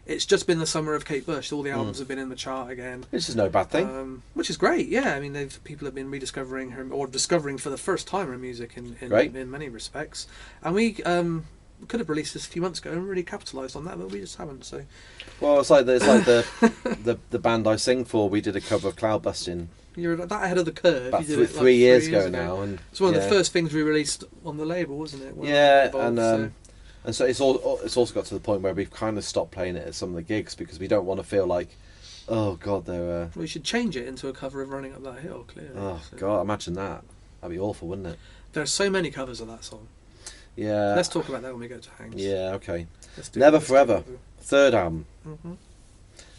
It's just been the summer of Kate Bush. All the albums have been in the chart again. Which is no bad thing. Which is great, yeah. I mean, people have been rediscovering her, or discovering for the first time her music in many respects. And we could have released this a few months ago and really capitalised on that, but we just haven't. So, Well, it's like the band I sing for. We did a cover of Cloudbusting you're that ahead of the curve. about You did it, like, 3 years ago now, and It's one of yeah. the first things we released on the label, wasn't it? When Yeah, we were involved, and so it's also got to the point where we've kind of stopped playing it at some of the gigs because we don't want to feel like, oh god, they're we should change it into a cover of Running Up That Hill. Clearly. oh So, god, imagine that. That'd be awful, wouldn't it? there are so many covers of that song. Yeah. Let's talk about that when we go to Hanks. Yeah. Okay. let's Never do Forever. it. 3rd album. Mhm.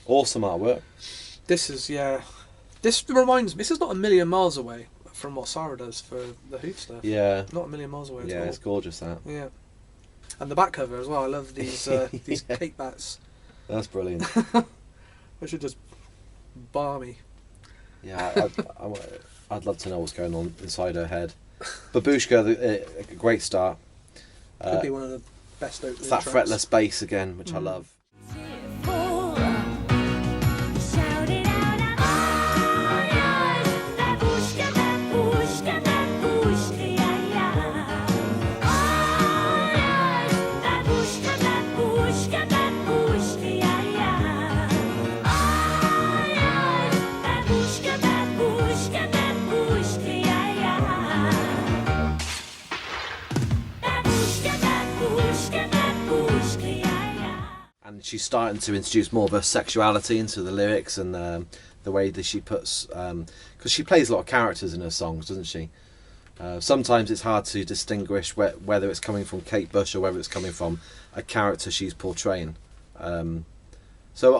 Awesome artwork. This is This reminds me. This is not a million miles away from what Sarah does for the Who stuff. Yeah. Not a million miles away at Yeah, all. it's gorgeous that. Yeah. And the back cover as well. I love these these cake bats, That's brilliant. which are just balmy. Yeah, I'd love to know what's going on inside her head. Babooshka, a great start. Could be one of the best opening It's that tracks. fretless bass again, which I love. Shout it out, I'm yours. Babooshka, babooshka, babooshka, yeah, yeah. and she's starting to introduce more of her sexuality into the lyrics and the way that she puts, because she plays a lot of characters in her songs, doesn't she? Sometimes it's hard to distinguish whether it's coming from Kate Bush or whether it's coming from a character she's portraying. So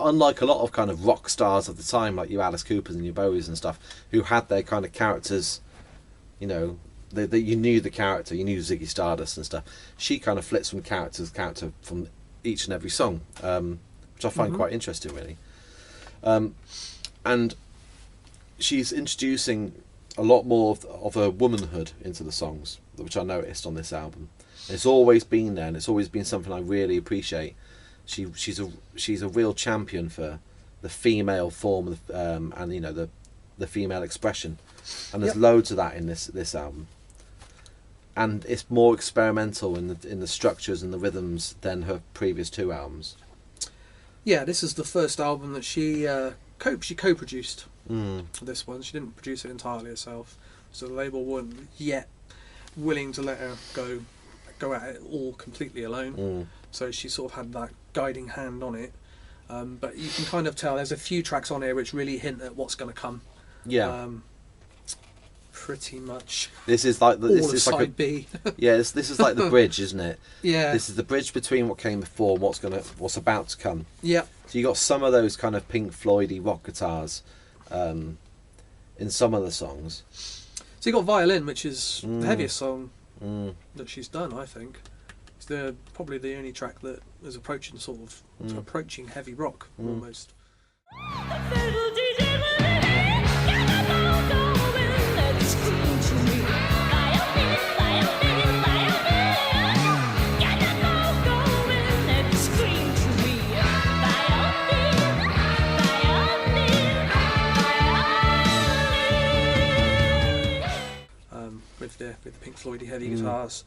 unlike a lot of kind of rock stars of the time, like your Alice Coopers and your Bowies and stuff, who had their kind of characters, you know, that you knew the character, you knew Ziggy Stardust and stuff, she kind of flips from character to character from each and every song, which I find quite interesting, really. And she's introducing a lot more of her womanhood into the songs, which I noticed on this album. It's always been there, and it's always been something I really appreciate. She's a real champion for the female form of, and you know, the female expression, and there's loads of that in this album. And it's more experimental in the structures and the rhythms than her previous two albums. Yeah, this is the first album that she co-produced. This one, she didn't produce it entirely herself, so the label weren't yet willing to let her go at it all completely alone. So she sort of had that guiding hand on it. But you can kind of tell there's a few tracks on here which really hint at what's going to come. Yeah. Pretty much. This is like this is like side B. Yeah, this is like the bridge, isn't it? Yeah. This is the bridge between what came before and what's about to come. Yeah. So you got some of those kind of Pink Floyd-y rock guitars in some of the songs. So you got Violin, which is the heaviest song that she's done, I think. It's probably the only track that is approaching approaching heavy rock almost. With the Pink Floyd heavy guitars.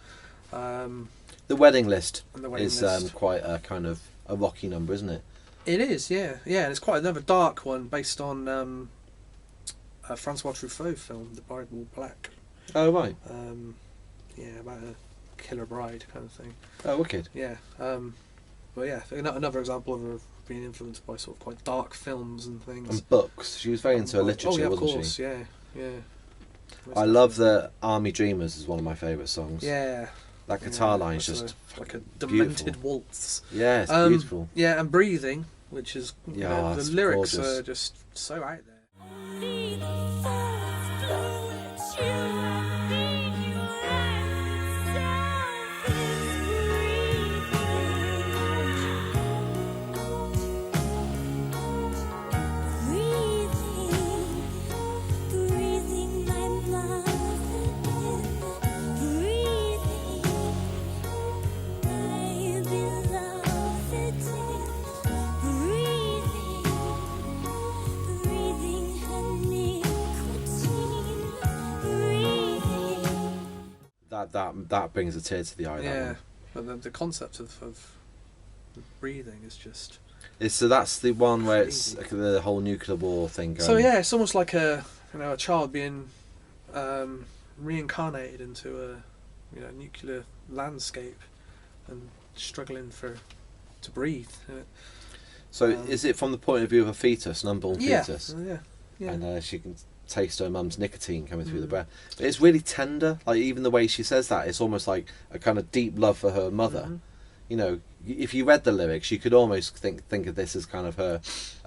The Wedding List is List. quite a kind of a rocky number, isn't it? It is, yeah. And it's quite another dark one based on a Francois Truffaut film, The Bride Wore Black. Oh, right. Yeah, about a killer bride kind of thing. Oh, wicked. Yeah. But yeah, another example of her being influenced by sort of quite dark films and things. And books. She was very into her literature, wasn't course, she? Yeah. I love the Army Dreamers is one of my favourite songs. Yeah. That guitar line is just like a demented beautiful. waltz. Yeah, it's beautiful. Yeah, and Breathing, which is the lyrics gorgeous. are just so out there. Be the first fluid you be breathing, my beloved, breathing, my beloved, breathing her nicotine, breathing. That brings a tear to the eye. Yeah, That one. but the concept of breathing is just... So that's the one where it's crazy. the whole nuclear war thing going. So yeah, it's almost like a child being reincarnated into a nuclear landscape and struggling to breathe. So is it from the point of view of a fetus, an unborn fetus? Yeah. And she can taste her mum's nicotine coming through the breath. But it's really tender. Like even the way she says that, it's almost like a kind of deep love for her mother. You know, if you read the lyrics, you could almost think of this as kind of a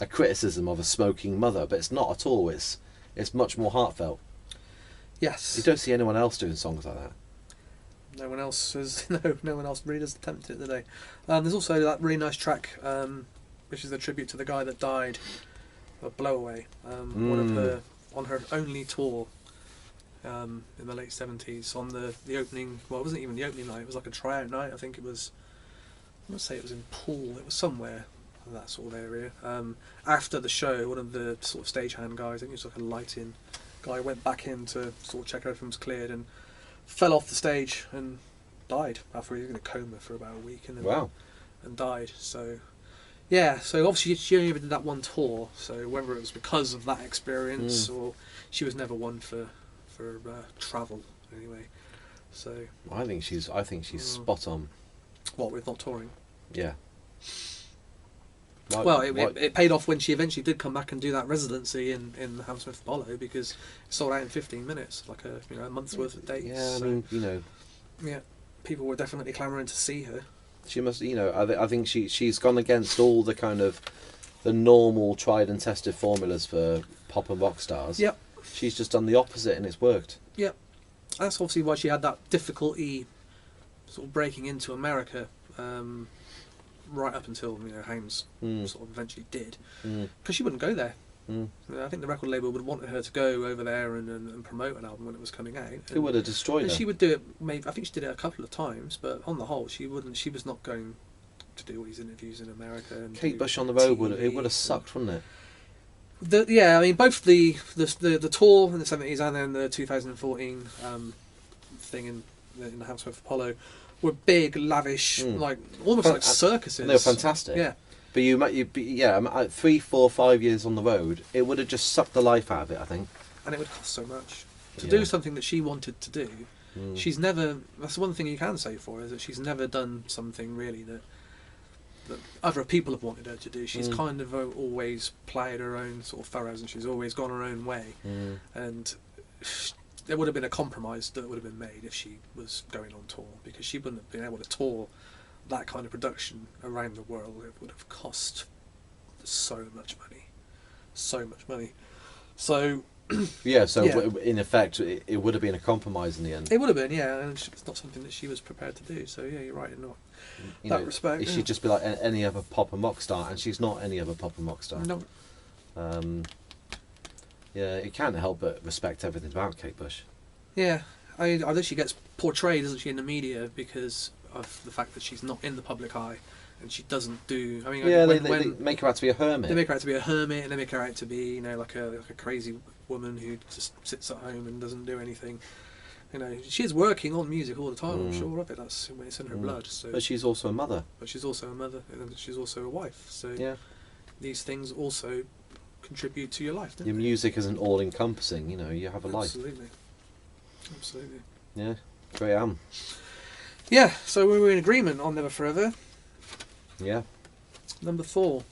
criticism of a smoking mother, but it's not at all. It's much more heartfelt. Yes. You don't see anyone else doing songs like that. No one else has. No one else really has attempted it today. There's also that really nice track, which is a tribute to the guy that died, Blow Away. One of her on her only tour in the late 70s. On the opening, well, it wasn't even the opening night. It was like a tryout night. I think it was. I must say it was in Poole. It was somewhere in that sort of area. After the show, one of the sort of stagehand guys, I think he was like a lighting guy, went back in to sort of check everything was cleared and fell off the stage and died after he was in a coma for about a week and then and died. So yeah, so obviously she only ever did that one tour. So whether it was because of that experience or she was never one for travel anyway. So I think she's spot on. What with not touring? Yeah. It paid off when she eventually did come back and do that residency in the Hounds of Apollo, because it sold out in 15 minutes, like a month's worth of dates. Yeah, so, I mean, you know. Yeah, people were definitely clamouring to see her. She must, you know, I think she's gone against all the kind of the normal tried and tested formulas for pop and rock stars. Yep. She's just done the opposite and it's worked. Yep. That's obviously why she had that difficulty sort of breaking into America, right up until, you know, Hounds sort of eventually did, because she wouldn't go there. I think the record label would have wanted her to go over there and promote an album when it was coming out. It would have destroyed her. She would do it. Maybe I think she did it a couple of times, but on the whole, she wouldn't. She was not going to do all these interviews in America. And Kate Bush on the road would have sucked, wouldn't it? Yeah, I mean, both the tour in the 70s and then the 2014 thing in the Hounds of Apollo were big, lavish, like almost like circuses. And they were fantastic. Yeah. But you 3, 4, 5 years on the road, it would have just sucked the life out of it, I think. And it would cost so much to do something that she wanted to do. She's never. That's one thing you can say for her, is that she's never done something really that other people have wanted her to do. She's kind of always ploughed her own sort of furrows, and she's always gone her own way. And there would have been a compromise that would have been made if she was going on tour, because she wouldn't have been able to tour that kind of production around the world. It would have cost so much money. So yeah, so in effect it would have been a compromise in the end. It would have been, yeah, and it's not something that she was prepared to do. So yeah, you're right in that respect. She'd just be like any other pop and rock star, and she's not any other pop and rock star. No. Yeah, you can't help but respect everything about Kate Bush. Yeah, I think she gets portrayed, doesn't she, in the media because of the fact that she's not in the public eye, and she doesn't do. I mean, yeah, they make her out to be a hermit. They make her out to be a hermit, and they make her out to be, you know, like a crazy woman who just sits at home and doesn't do anything. You know, she is working on music all the time. I'm sure of it. It's in her blood. So. But she's also a mother. And she's also a wife. So yeah, these things also contribute to your life. Don't your they? Music isn't all encompassing. You know, you have a life. Absolutely. Yeah, great am. Yeah, so we were in agreement on Never Forever. Yeah. Number 4.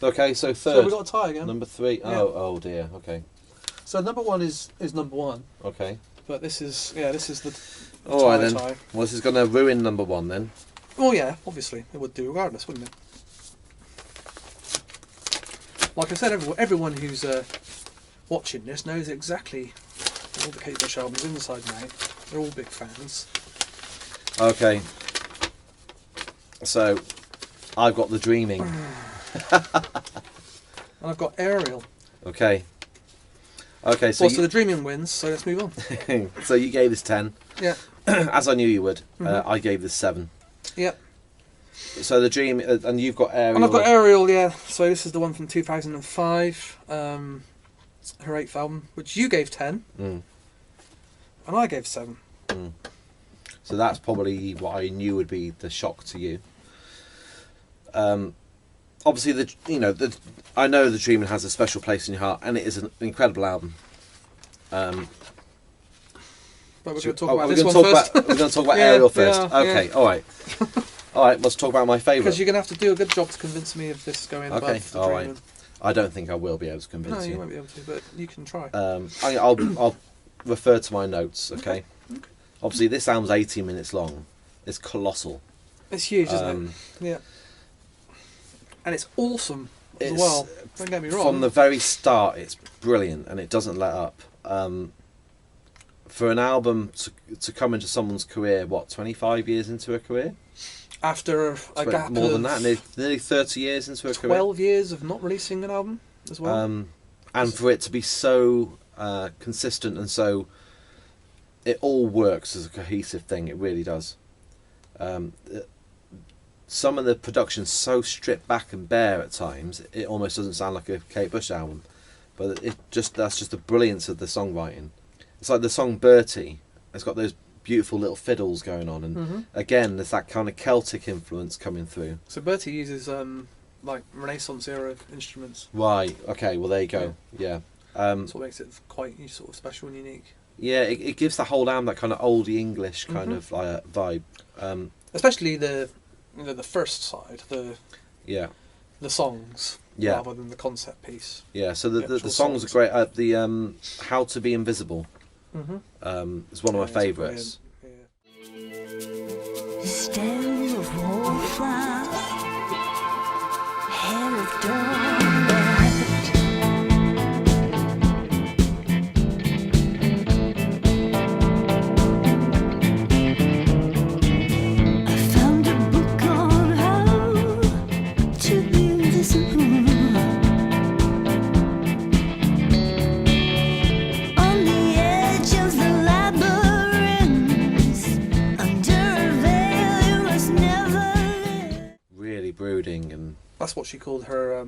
Okay, so third. So we got a tie again. Number 3. Yeah. Oh dear. Okay. So number 1 is number 1. Okay. But this is the all right then. tie. Well, this is going to ruin number 1 then. Oh yeah, obviously it would do regardless, wouldn't it? Like I said, everyone who's watching this knows exactly all the Kate Bush albums inside and out. They're all big fans. Okay. So, I've got The Dreaming. And I've got Aerial. Okay. Okay, so So The Dreaming wins, so let's move on. so you gave this 10. Yeah. As I knew you would. I gave this 7. Yep. So The Dream, and you've got Aerial. And I've got Aerial, yeah. So this is the one from 2005. Her 8th album, which you gave 10. And I gave 7. So that's probably what I knew would be the shock to you. Obviously, I know The Dreaming has a special place in your heart, and it is an incredible album. But we're going to talk about we're this going one to first. we're going to talk about Aerial first. Yeah, okay, all right. All right, let's talk about my favourite. Because you're going to have to do a good job to convince me of this going above The all Dreaming. right. I don't think I will be able to convince you. No, you won't be able to, but you can try. I'll refer to my notes, okay? Obviously, this album's 18 minutes long. It's colossal. It's huge, isn't it? Yeah. And it's awesome as well. Don't get me wrong. From the very start, it's brilliant, and it doesn't let up. For an album to come into someone's career, 25 years into a career? After a gap more than of that, nearly 30 years into a 12 career. 12 years of not releasing an album as well. And for it to be so consistent and so... It all works as a cohesive thing, it really does. Some of the production's so stripped back and bare at times, it almost doesn't sound like a Kate Bush album. But that's just the brilliance of the songwriting. It's like the song Bertie. It's got those beautiful little fiddles going on, and again, there's that kind of Celtic influence coming through. So Bertie uses like Renaissance era instruments. Right. Okay. Well, there you go. Yeah. That's what makes it quite sort of special and unique. Yeah, it gives the whole album that kind of oldie English kind of vibe. Especially the first side, yeah. the songs Yeah. rather than the concept piece. Yeah, so the actual songs are great. The How to Be Invisible Mm-hmm. is one of my It's favourites. brilliant, yeah. Stem of wallflower, hair of dawn. I found a book on how to be invisible. On the edge of the labyrinth, under a veil you must never live. Really brooding and That's what she called her.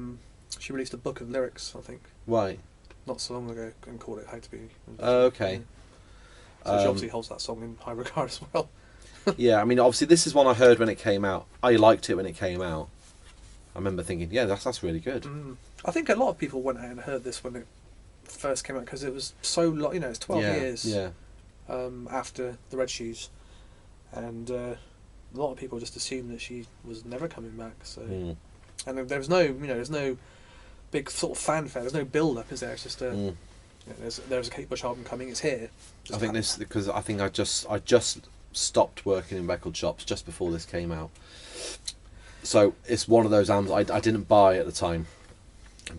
She released a book of lyrics, I think, right. not so long ago, and called it "How to Be Invisible." Oh, okay. So she Um, obviously holds that song in high regard as well. Yeah, I mean, obviously, this is one I heard when it came out. I liked it when it came out. I remember thinking, yeah, that's really good. I think a lot of people went out and heard this when it first came out because it was so long. You know, it's 12 yeah, years yeah, after the Red Shoes, and a lot of people just assumed that she was never coming back. So, and there was no, there's no big sort of fanfare. There's no build-up, is there? It's just a. There's a Kate Bush album coming. It's here. I think this because I think I just stopped working in record shops just before this came out. So it's one of those albums I didn't buy at the time,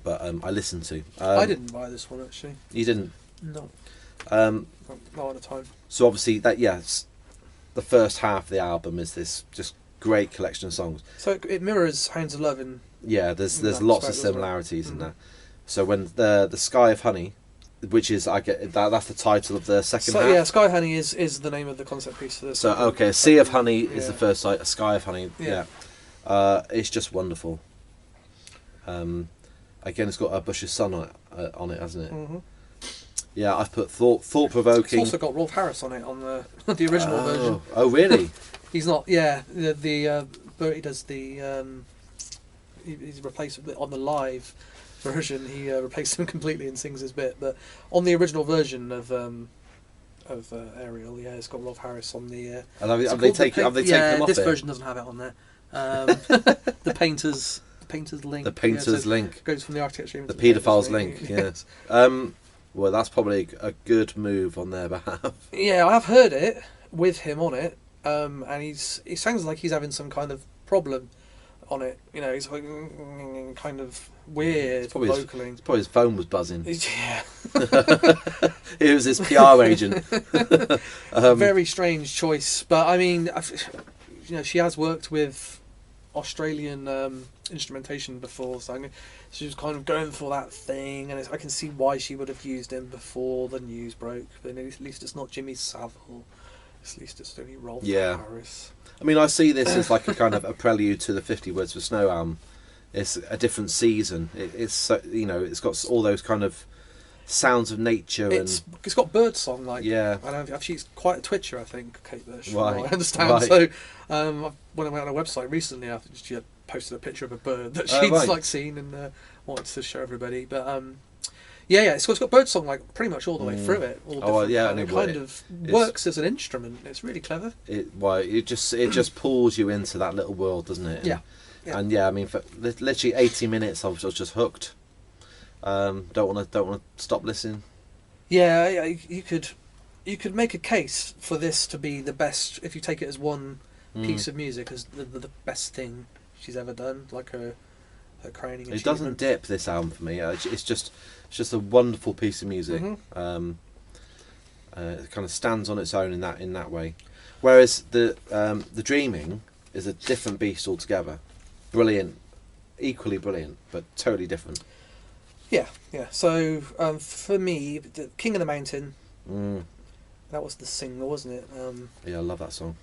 but I listened to. I didn't buy this one actually. You didn't. No, Um, not at the time. so obviously the first half of the album is this just great collection of songs. So it mirrors Hounds of Love in. Yeah, there's In that lots of respect as well. similarities in that. So when the Sky of Honey, which is that's the title of the second So half. yeah, Sky Honey is the name of the concept piece. Of this. So okay, Sea of Honey is the Yeah. first side. Sky of Honey, Yeah. yeah. It's just wonderful. Again, it's got a Bush's son on it, hasn't it? Mhm. Yeah, I've put thought It's provoking. also got Rolf Harris on it on the the original version. Oh, really? He's not. Yeah, but he does the. He's replaced on the live version. He replaced him completely and sings his bit. But on the original version of Ariel, yeah, it's got Rolf Harris on the. And it's have they called the taken yeah, them off this it? version doesn't have it on there. The painter's link. The painter's link. Goes from the architecture. The into paedophile's painter's link. Yeah. Well, that's probably a good move on their behalf. Yeah, I've heard it with him on it, and he sounds like he's having some kind of problem on it. You know, he's like kind of weird vocally. Probably his phone was buzzing. Yeah, It was his PR agent. very strange choice. But I mean, she has worked with Australian instrumentation before, so she was kind of going for that thing, and I can see why she would have used him before the news broke. But at least it's not Jimmy Savile. At least it's only Rolf Harris. I mean, I see this as like a kind of a prelude to the 50 Words for Snow album. It's a different season. It's so, it's got all those kind of sounds of nature It's got birdsong yeah. and she's quite a twitcher, I think, Kate Bush. From Right. what I understand. Right. So when I went on her website recently, I think she had posted a picture of a bird that she'd right. like seen and wanted to show everybody. But yeah, it's got birdsong like pretty much all the way through it. All different, yeah, and and it kind of works as an instrument. It's really clever. It just pulls you into that little world, doesn't it? Yeah. And yeah, I mean, for literally 80 minutes, I was just hooked. Don't want to stop listening. Yeah, you could make a case for this to be the best if you take it as one piece of music as the best thing she's ever done, like her crowning achievement. It doesn't dip, this album, for me. It's just a wonderful piece of music. Mm-hmm. It kind of stands on its own in that way. Whereas the Dreaming is a different beast altogether. Brilliant, equally brilliant, but totally different. Yeah. So for me, the King of the Mountain. That was the single, wasn't it? Yeah, I love that song.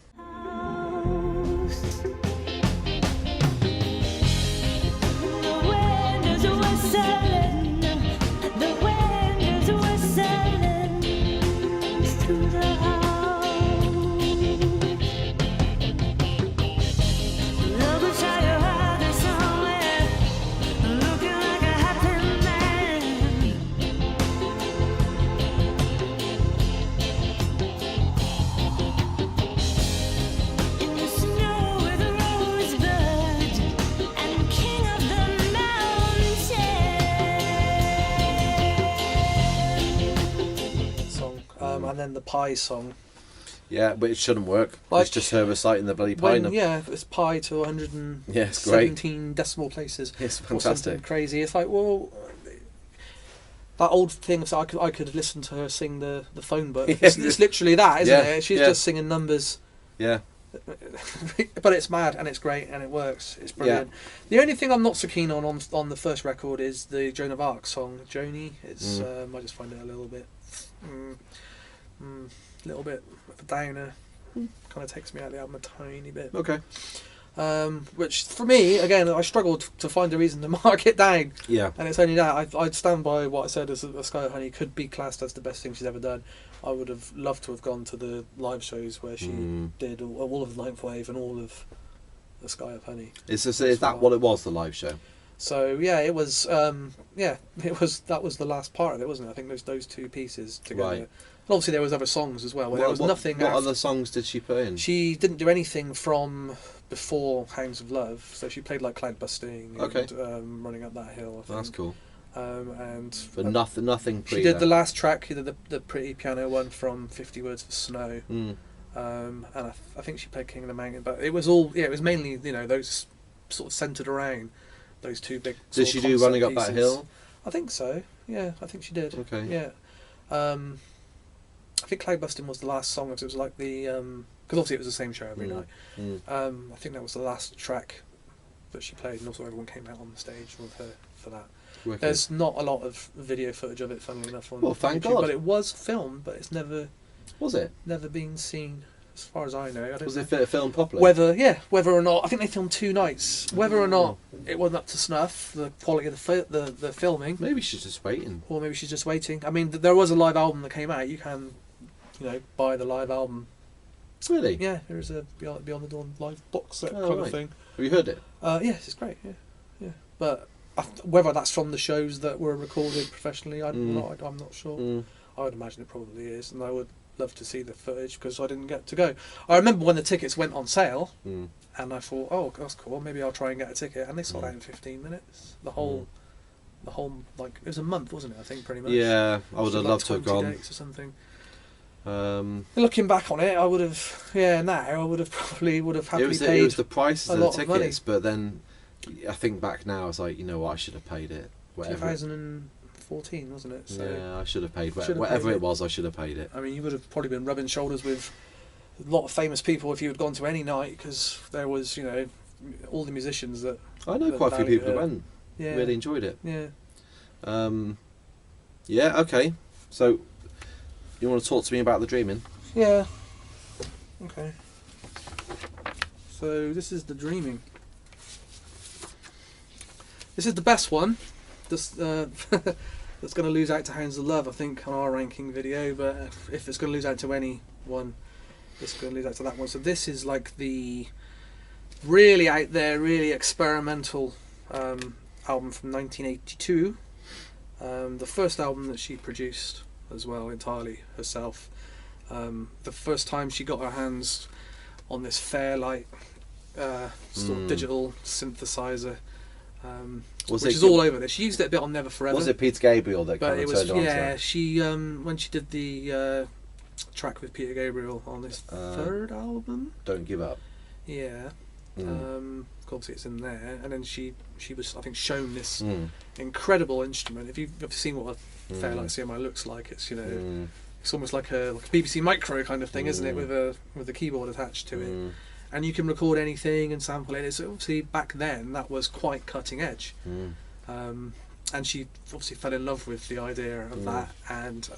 the Pie song. Yeah, but it shouldn't work. Like, it's just her reciting the bloody pie. Yeah, it's pi to 117 Yeah, it's great. decimal places. It's Or fantastic. something crazy. It's like, well, that old thing. So I could listen to her sing the phone book. Yeah. It's literally that, isn't Yeah, it? She's yeah. just singing numbers. Yeah. But it's mad and it's great and it works. It's brilliant. The only thing I'm not so keen on the first record is the Joan of Arc song, Joni. It's I just find it a little bit of a downer. Kind of takes me out of the album a tiny bit. Okay. Which for me, again, I struggled to find a reason to mark it down. Yeah. And it's only that I'd stand by what I said as a Sky Honey could be classed as the best thing she's ever done. I would have loved to have gone to the live shows where she did all of Ninth Wave and all of the Sky of Honey. Is that what it was, the live show? So yeah, it was. That was the last part of it, wasn't it? I think those two pieces together. Right. And obviously there was other songs as well. There was nothing. What other songs did she put in? She didn't do anything from before Hounds of Love, so she played like Cloud Busting and Running Up That Hill. I think. That's cool. But nothing. She did the last track, the pretty piano one from 50 Words for Snow, and I think she played King of the Mountain. But it was all it was mainly those sort of centered around those two big. Did she do Running Up That Hill? I think so. Yeah, I think she did. Okay. Yeah. I think Cloud Busting was the last song. It was like the because obviously it was the same show every night. I think that was the last track that she played, and also everyone came out on the stage with her for that. Wicked. There's not a lot of video footage of it, funnily enough, on thank YouTube, God. but it was filmed, but it's never Was it? never been seen, as far as I know. I don't Was know. it filmed properly? Whether or not I think they filmed 2 nights. Whether or not it wasn't up to snuff, the quality of the filming, Maybe she's just waiting. or maybe she's just waiting. I mean, there was a live album that came out. You can, buy the live album. Really? Yeah, there is a Beyond the Dawn live box set kind right. of thing. Have you heard it? Yes, it's great. Yeah. But whether that's from the shows that were recorded professionally, I'm not sure. I would imagine it probably is, and I would love to see the footage because I didn't get to go. I remember when the tickets went on sale, and I thought, oh, that's cool. Maybe I'll try and get a ticket, and they sold out in 15 minutes. The whole like it was a month, wasn't it? I think pretty much. Yeah, I would have like loved to have 20 gone. dates or something. Looking back on it, I would have. Yeah, now I would have happily happily paid. It was the prices of the lot of money. tickets, but then I think back now, I was like, you know what, I should have paid it. Whatever. 2014, wasn't it? So yeah, I should have paid whatever it was. I should have paid it. I mean, you would have probably been rubbing shoulders with a lot of famous people if you had gone to any night, because there was, all the musicians that. I know quite a few people that went. Yeah. Really enjoyed it. Yeah. Yeah. Okay. So, you want to talk to me about the Dreaming? Yeah. Okay. So this is the Dreaming. This is the best one. That's going to lose out to Hounds of Love, I think, on our ranking video. But if it's going to lose out to any one, it's going to lose out to that one. So this is like the really out there, really experimental album from 1982. The first album that she produced as well, entirely herself. The first time she got her hands on this Fairlight sort of digital synthesizer. Which is all over this. She used it a bit on Never Forever. Was it Peter Gabriel that kind of turned on to that? She when she did the track with Peter Gabriel on this third album. Don't Give Up. Yeah. Obviously it's in there, and then she was, I think, shown this incredible instrument. If you've seen what a Fairlight CMI looks like, it's it's almost like a BBC Micro kind of thing, isn't it, with a keyboard attached to it. And you can record anything and sample it. It's obviously back then that was quite cutting edge, and she obviously fell in love with the idea of that. And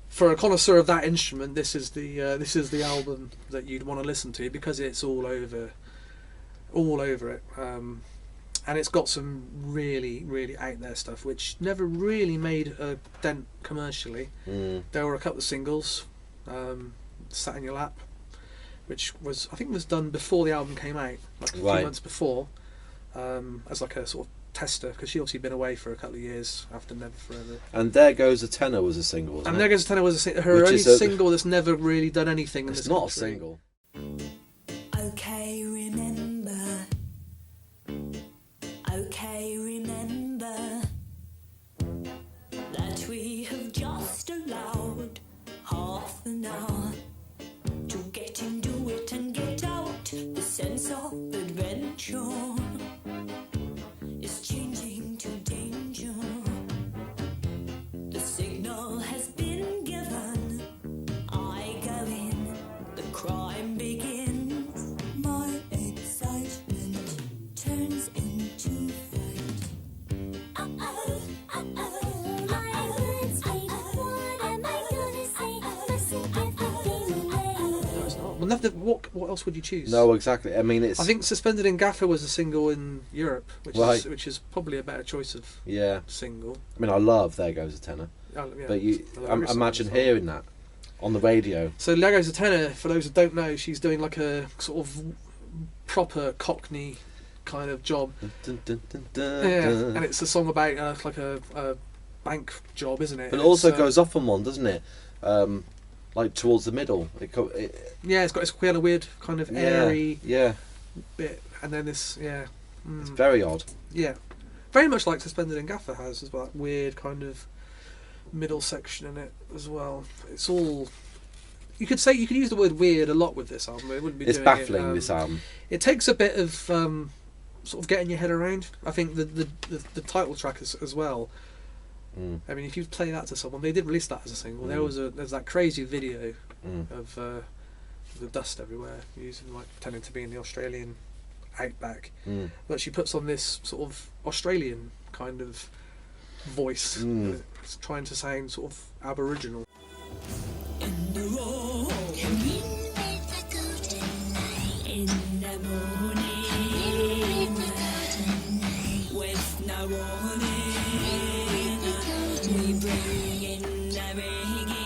for a connoisseur of that instrument, this is the album that you'd want to listen to, because it's all over it. And it's got some really, really out there stuff, which never really made a dent commercially. There were a couple of singles, Sat in Your Lap, which was, I think, was done before the album came out, like a few months before, as like a sort of tester, because she'd obviously been away for a couple of years after Never Forever. And There Goes a Tenor was a single, wasn't it? And There Goes a Tenor was her only single that's never really done anything. It's not a single. Okay, remember that we have just allowed half now to get into it and get out. The sense of adventure is changing to danger. The signal has been given. I go in, the crime begins. My excitement turns into fight. Uh-oh, uh-oh, my words fade. What am I gonna say? Mustn't give everything away. No, it's not. Well, what else would you choose? No, exactly. I mean, it's. I think Suspended in Gaffer was a single in Europe, Right. which is probably a better choice of Yeah. single. I mean, I love There Goes a Tenor, Yeah, but you I love every imagine song as well. hearing that on the radio. So Lego's a tenor. For those who don't know, she's doing like a sort of proper Cockney kind of job. Dun, dun, dun, dun, Yeah, dun. and it's a song about like a bank job, isn't it? But it It's, also goes off on one, doesn't it? Like towards the middle. Yeah, it's got a weird kind of airy Yeah, bit, and then this it's very odd. yeah, very much like Suspended in Gaffer has as well. That weird kind of middle section in it as well. It's all. You could use the word weird a lot with this album. It wouldn't be. It's doing baffling, it. this album. It takes a bit of sort of getting your head around. I think the title track as well. I mean, if you play that to someone, they did release that as a single. There's that crazy video of the dust everywhere, using like pretending to be in the Australian outback. But she puts on this sort of Australian kind of voice. It's trying to sound sort of Aboriginal. In the road, in the morning, with no warning, we bring in the rigging.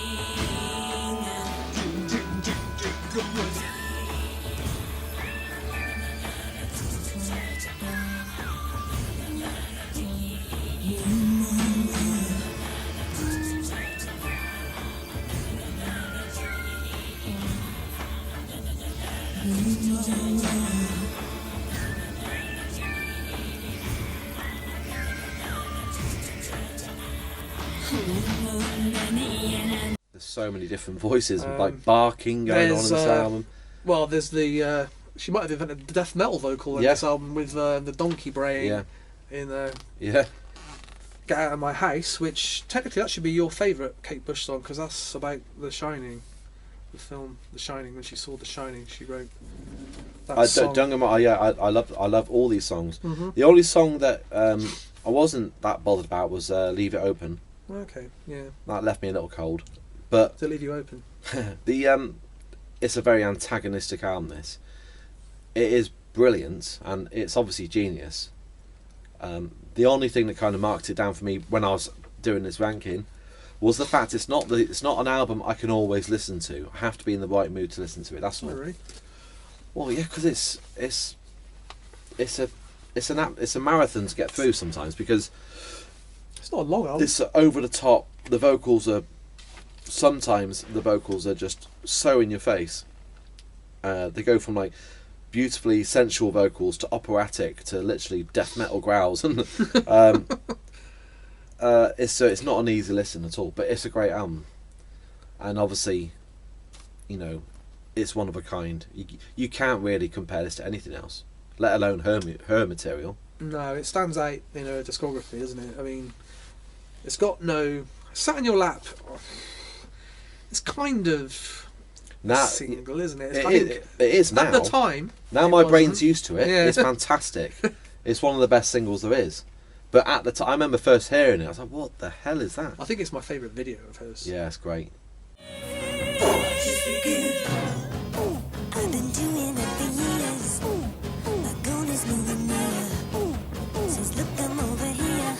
There's so many different voices, like barking going on in this album. Well, there's the she might have invented the death metal vocal in this album with the donkey braying in Yeah. Get Out of My House, which technically that should be your favourite Kate Bush song, because that's about The Shining, the film The Shining. When she saw The Shining, she wrote that song. Don't get me wrong, I love all these songs. The only song that I wasn't that bothered about was Leave It Open. Okay, yeah. That left me a little cold. But To Leave You Open. it's a very antagonistic album, this. It is brilliant, and it's obviously genius. The only thing that kind of marked it down for me when I was doing this ranking was the fact it's not an album I can always listen to. I have to be in the right mood to listen to it. That's all. Really? Well, yeah, because it's a marathon to get through sometimes, because It's not a long album. it's over the top. Sometimes the vocals are just so in your face. They go from like beautifully sensual vocals to operatic to literally death metal growls, and it's not an easy listen at all. But it's a great album, and obviously, you know, it's one of a kind. You can't really compare this to anything else, let alone her material. No, it stands out in her discography, doesn't it? I mean, it's got no Sat in Your Lap. It's kind of a single, isn't it? It is now. At the time, now it my brain's wasn't. used to it. Yeah. It's fantastic. It's one of the best singles there is. But at the time, I remember first hearing it, I was like, "What the hell is that?" I think it's my favourite video of hers. Yeah, it's great. I've been doing it for years. My goal is moving near. Says, look, I'm over here.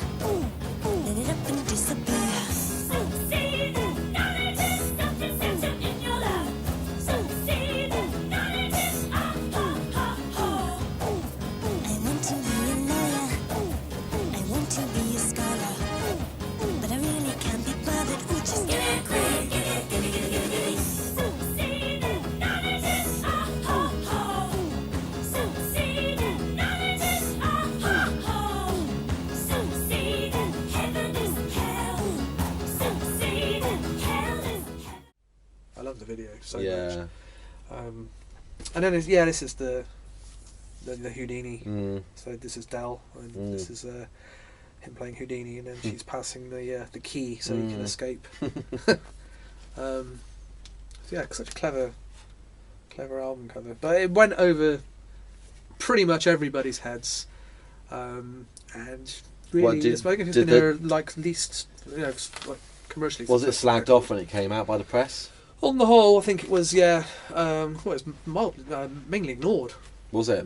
Let it up and disappear. See the knowledge is something sensitive in your love. So see the knowledge is I want to be a lawyer. I want to be a scholar. But I really can't be bothered. Ooh, just get it quick. so Yeah. much. And then this is the Houdini. So this is Del, and this is him playing Houdini, and then she's passing the key so he can escape. So yeah, such a clever album cover, but it went over pretty much everybody's heads, and really, it's been here like least, like commercially. Was it slagged off when it came out by the press? On the whole, I think it was, it was mainly ignored. Was it?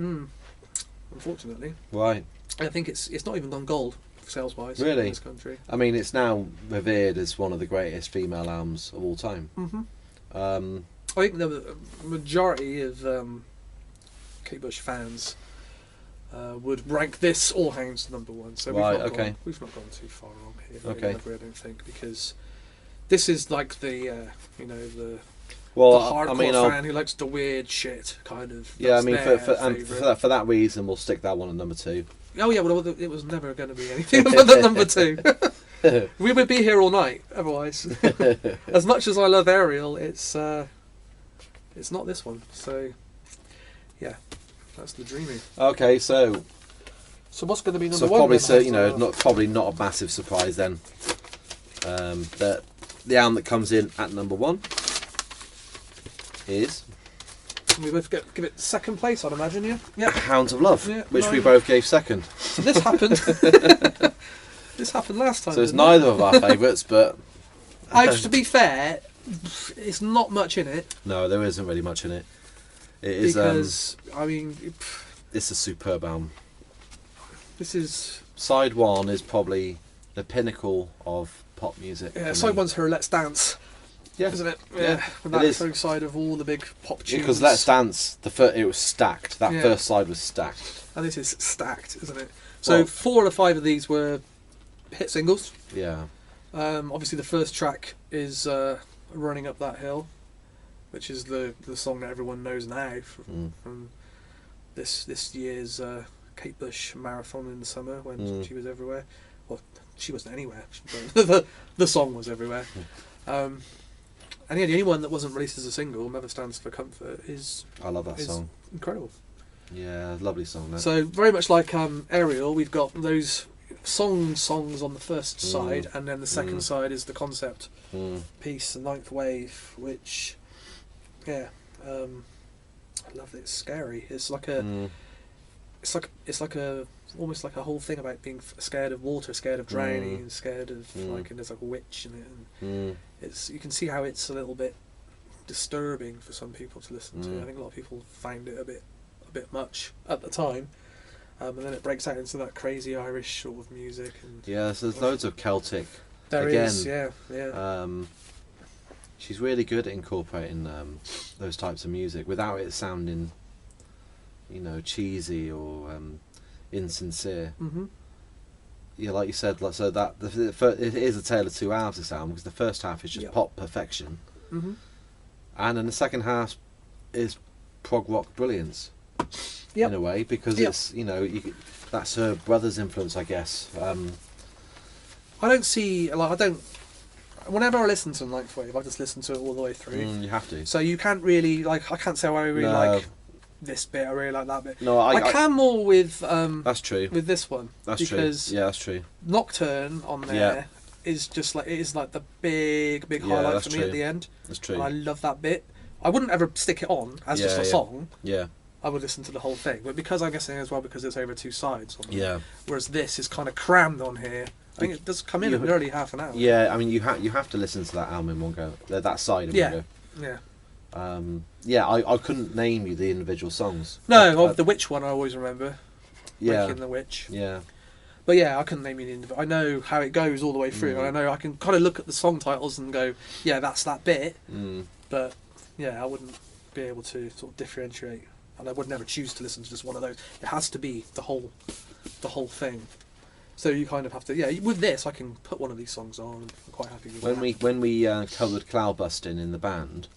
Unfortunately. Right. I think it's not even gone gold sales-wise really? in this country. I mean, it's now revered as one of the greatest female albums of all time. I think the majority of Kate Bush fans would rank this or Hounds #1. So we've not gone too far wrong here. Okay. I don't think, because this is like the the hardcore fan who likes the weird shit kind of. Yeah, I mean, for that reason, we'll stick that one at #2. Oh yeah, well, it was never going to be anything other than #2. We would be here all night otherwise. As much as I love Ariel, it's not this one. So yeah, that's the dreaming. Okay, so what's going to be #1? So probably not a massive surprise then. That the album that comes in at #1 is. We both give it second place, I'd imagine, yeah. Hounds of Love, which we no. both gave second. So this happened. This happened last time. So it's neither of our favourites, but to be fair, it's not much in it. No, there isn't really much in it. It is because I mean, it's a superb album. This is side 1 is probably the pinnacle of pop music. Yeah, side 1's her Let's Dance. Yeah, isn't it? Yeah, with that first side of all the big pop tunes. Because Let's Dance, it was stacked. That first side was stacked. And this is stacked, isn't it? So 4 out of 5 of these were hit singles. Yeah. Obviously, the first track is "Running Up That Hill," which is the song that everyone knows now from this year's Kate Bush marathon in the summer when she was everywhere. Well, she wasn't anywhere. The song was everywhere. And the only one that wasn't released as a single, "Never Stands for Comfort," I love that song. Incredible. Yeah, lovely song. That. So very much like Ariel, we've got those songs on the first side, and then the second side is the concept piece, the Ninth Wave, which, I love it. It's scary. It's like almost like a whole thing about being scared of water, scared of drowning, and scared of and there's like a witch in it, and you can see how it's a little bit disturbing for some people to listen to. I think a lot of people find it a bit much at the time, and then it breaks out into that crazy Irish sort of music. And so there's loads of Celtic. There again, is, yeah. She's really good at incorporating those types of music without it sounding, cheesy or insincere. Yeah, like you said, so that it is a tale of two halves, this album, because the first half is just pop perfection, and then the second half is prog rock brilliance, in a way, because it's that's her brother's influence, I guess. I don't see whenever I listen to Ninth Wave, I just listen to it all the way through. You have to. So you can't really I can't say I really like this bit, I really like that bit. No, I can more with that's true. With this one. That's because true. Yeah, that's true. Nocturne on there is just like, it is like the big highlight for me at the end. That's true. And I love that bit. I wouldn't ever stick it on as just a song. Yeah. I would listen to the whole thing, but because I'm guessing as well because it's over 2 sides. Whereas this is kind of crammed on here. I think it does come in nearly half an hour. Yeah, I mean you have to listen to that album in one go. That side in one go. Yeah. I couldn't name you the individual songs. No, the Witch one I always remember. Yeah. Breaking the Witch. Yeah. But I couldn't name you the individual. I know how it goes all the way through, and I know I can kind of look at the song titles and go, that's that bit. But I wouldn't be able to sort of differentiate, and I would never choose to listen to just one of those. It has to be the whole thing. So you kind of have to. With this, I can put one of these songs on. And I'm quite happy with that. When we covered Cloudbusting in the band,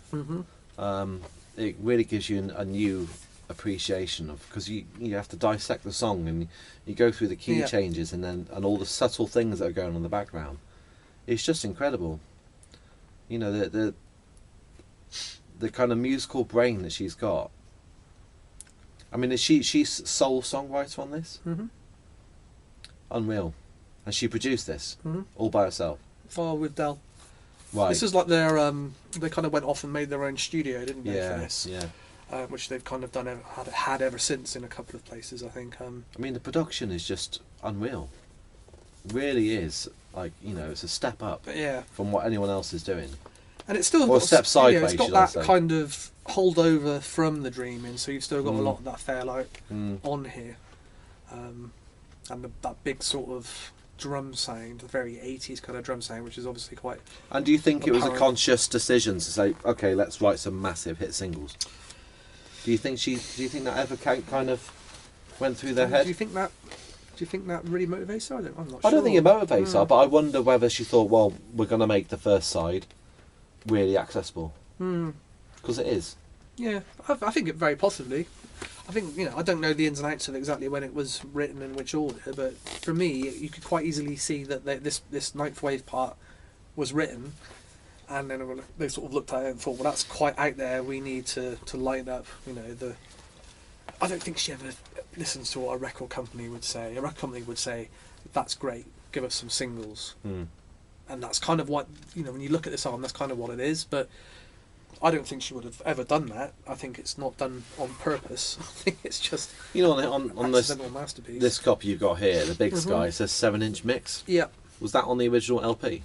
it really gives you a new appreciation of, because you have to dissect the song and you go through the key changes and all the subtle things that are going on in the background. It's just incredible. The the kind of musical brain that she's got. I mean, she's sole songwriter on this? Mm-hmm. Unreal. And she produced this Mm-hmm. all by herself. Far with Del. Right. This is like their they kind of went off and made their own studio, didn't they, yeah, for this? yeah. Which they've kind of done had ever since in a couple of places, I think. I mean, the production is just unreal. Really is. Like, you know, it's a step up But yeah, from what anyone else is doing. and it's still Or a got, step sideways, it's got should I that say. kind of holdover from the Dreaming, so you've still got a lot of that Fairlight on here, and that big sort of drum sound, the very 80s kind of drum sound, which is obviously quite. And do you think it was a apparent. conscious decision to say, okay, let's write some massive hit singles? Do you think that ever kind of went through their head? Do you think that really motivates her? I'm not sure. I don't think it motivates her, but I wonder whether she thought, well, we're going to make the first side really accessible. Because it is. Yeah, I think it very possibly. I think, you know, I don't know the ins and outs of exactly when it was written and which order, but for me, you could quite easily see that this Ninth Wave part was written, and then they sort of looked at it and thought, well, that's quite out there. We need to line up, you know, the. I don't think she ever listens to what a record company would say. A record company would say, "That's great. Give us some singles," and that's kind of what, you know, when you look at this album, that's kind of what it is, but. I don't think she would have ever done that. I think it's not done on purpose. I think it's just You know, on this accidental masterpiece. this copy you've got here, the Big Sky, it says 7-inch mix. Yeah, Was that on the original LP?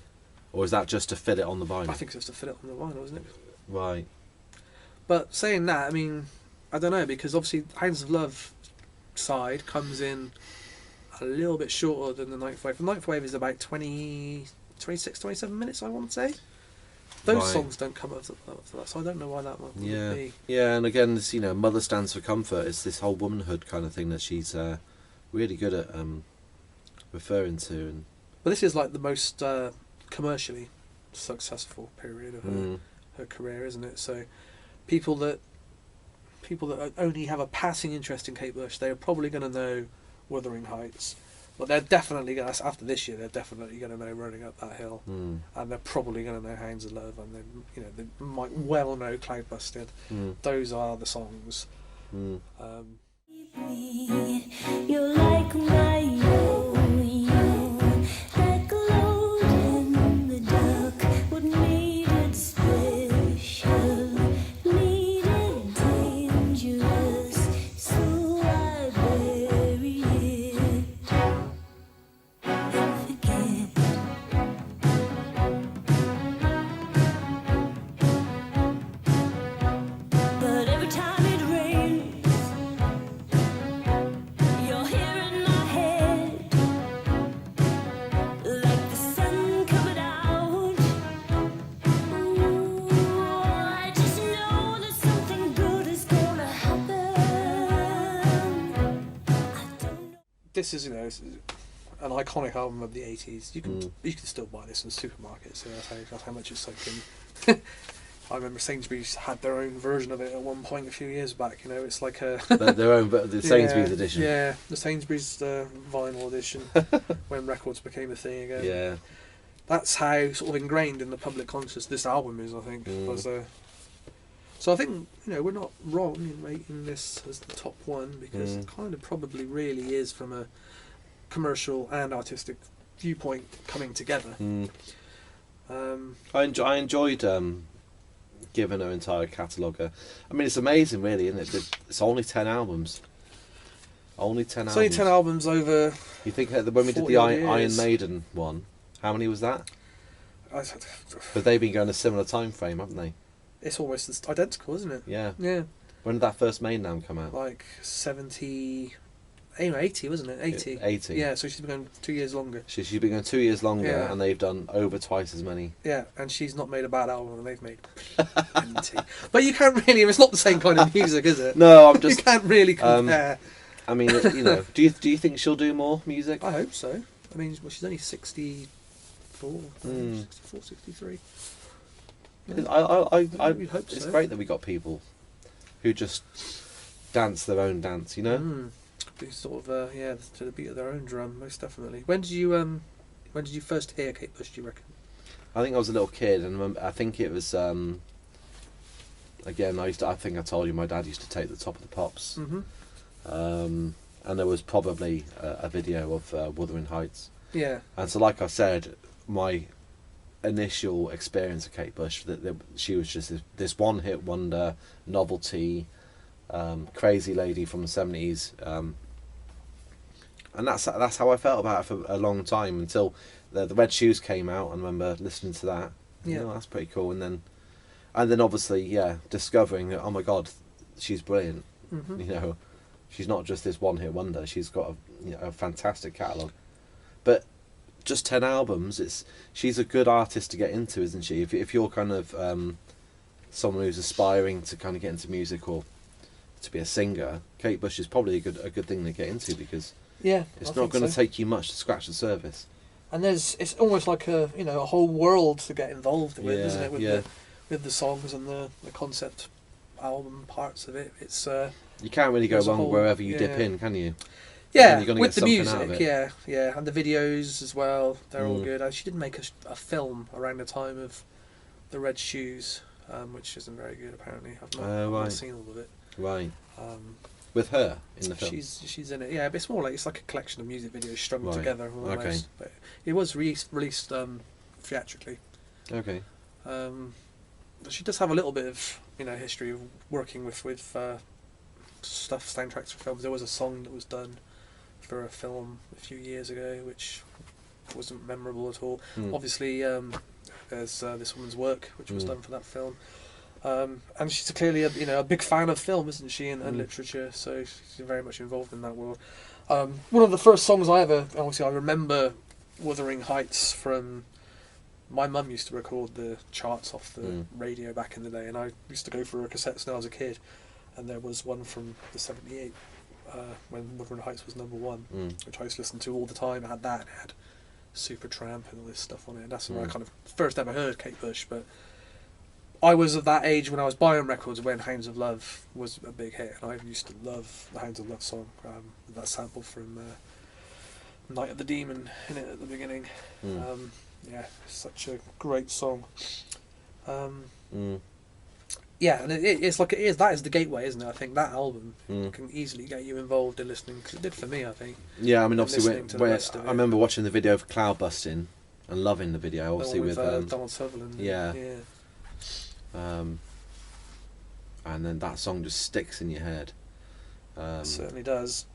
Or is that just to fit it on the vinyl? I think it's just to fit it on the vinyl, isn't it? Right. But saying that, I mean, I don't know, because obviously Hounds of Love side comes in a little bit shorter than the Ninth Wave. The Ninth Wave is about 26, 27 minutes, I want to say. Those Right. songs don't come after that, so I don't know why that one would Yeah. be. Yeah, and again, this, you know, Mother Stands for Comfort. It's this whole womanhood kind of thing that she's really good at referring to. And But this is like the most commercially successful period of her career, isn't it? So people that only have a passing interest in Kate Bush, they're probably going to know Wuthering Heights. But they're definitely going to, after this year, they're definitely going to know Running Up That Hill, and they're probably going to know Hounds of Love, and then, you know, they might well know Cloud Busted. Those are the songs. You're like my yo-yo that glowed in the dark. What made it special? Needed dangerous, so I buried it and forget. But every time it rains, you're here in my head, like the sun coming out. Ooh, I just know that something good is gonna happen. I don't know. This is, you know, an iconic album of the 80s. You can still buy this in supermarkets, so that's how much it's soaking. I remember Sainsbury's had their own version of it at one point a few years back. You know, it's like a their own, but the Sainsbury's edition. Yeah, the Sainsbury's vinyl edition when records became a thing again. Yeah. That's how sort of ingrained in the public conscious this album is, I think. So I think, you know, we're not wrong in rating this as the top one, because it kind of probably really is from a commercial and artistic viewpoint coming together. I enjoyed giving her entire catalogue. I mean, it's amazing, really, isn't it? It's only 10 albums. Only 10 albums. It's only 10 albums over. You think that when we did the 40 Iron years. Maiden one, how many was that? It's But they've been going a similar time frame, haven't they? almost identical, isn't it? Yeah. Yeah, When did that first Maiden album come out? like 70. 80, wasn't it? 80. 80. Yeah, so she's been going 2 years longer. She's been going 2 years longer, Yeah. and they've done over twice as many. Yeah, and she's not made a bad album, and they've made plenty. But you can't really. It's not the same kind of music, is it? No, I'm You just. can't really compare. I mean, you know, do you think she'll do more music? I hope so. I mean, well, she's only 64, 64, 63. You'd hope It's so. great that we got people who just dance their own dance, you know. Be sort of to the beat of their own drum, most definitely. When did you first hear Kate Bush, do you reckon? I think I was a little kid, and I think it was again, I think I told you my dad used to take the Top of the Pops. Mhm. And there was probably a video of Wuthering Heights. Yeah. And so, like I said, my initial experience of Kate Bush, that she was just this one-hit wonder, novelty, crazy lady from the 70s. And that's how I felt about it for a long time, until the Red Shoes came out. I remember listening to that. Yeah. That's pretty cool. And then obviously, discovering that, oh my God, she's brilliant. Mhm. You know, she's not just this one-hit wonder. She's got a fantastic catalogue. But just 10 albums, she's a good artist to get into, isn't she? If you're kind of someone who's aspiring to kind of get into music or to be a singer, Kate Bush is probably a good thing to get into, because Yeah. it's I not think going to so. take you much to scratch the surface. And it's almost like a whole world to get involved with, Yeah, isn't it? yeah. With the songs and the concept album parts of it. It's You can't really go There's a wrong whole- wherever you yeah. dip in, can you? yeah, you're gonna with get the something out of music, it. yeah, and the videos as well. They're all Mm. good. She did make a film around the time of the Red Shoes, which isn't very good apparently. I've not Right. seen all of it. Right. Um, With her in the film. she's in it. Yeah, but it's more like it's like a collection of music videos strung Right. together almost. Okay. But it was released theatrically. Okay. But she does have a little bit of history of working with stuff, soundtracks for films. There was a song that was done for a film a few years ago which wasn't memorable at all. Hmm. Obviously, there's This Woman's Work, which was Mm. done for that film. And she's clearly a big fan of film, isn't she, and Mm. literature, so she's very much involved in that world. One of the first songs I remember Wuthering Heights from. My mum used to record the charts off the Mm. radio back in the day, and I used to go for her cassettes when I was a kid, and there was one from the 78 when Wuthering Heights was number one, Mm. which I used to listen to all the time. It had that, it had Supertramp and all this stuff on it, and that's where I Mm. kind of first ever heard Kate Bush. But I was of that age when I was buying records when Hounds of Love was a big hit, and I used to love the Hounds of Love song, that sample from Night of the Demon in it at the beginning. Mm. Yeah, such a great song. Mm. Yeah, and it's like it is. That is the gateway, isn't it? I think that album Mm. can easily get you involved in listening, because it did for me, I think. Yeah, I mean, obviously, listening to the rest of I it. remember watching the video for Cloud Busting and loving the video, The one obviously, with Donald Sutherland. yeah. Yeah. and then that song just sticks in your head. It certainly does.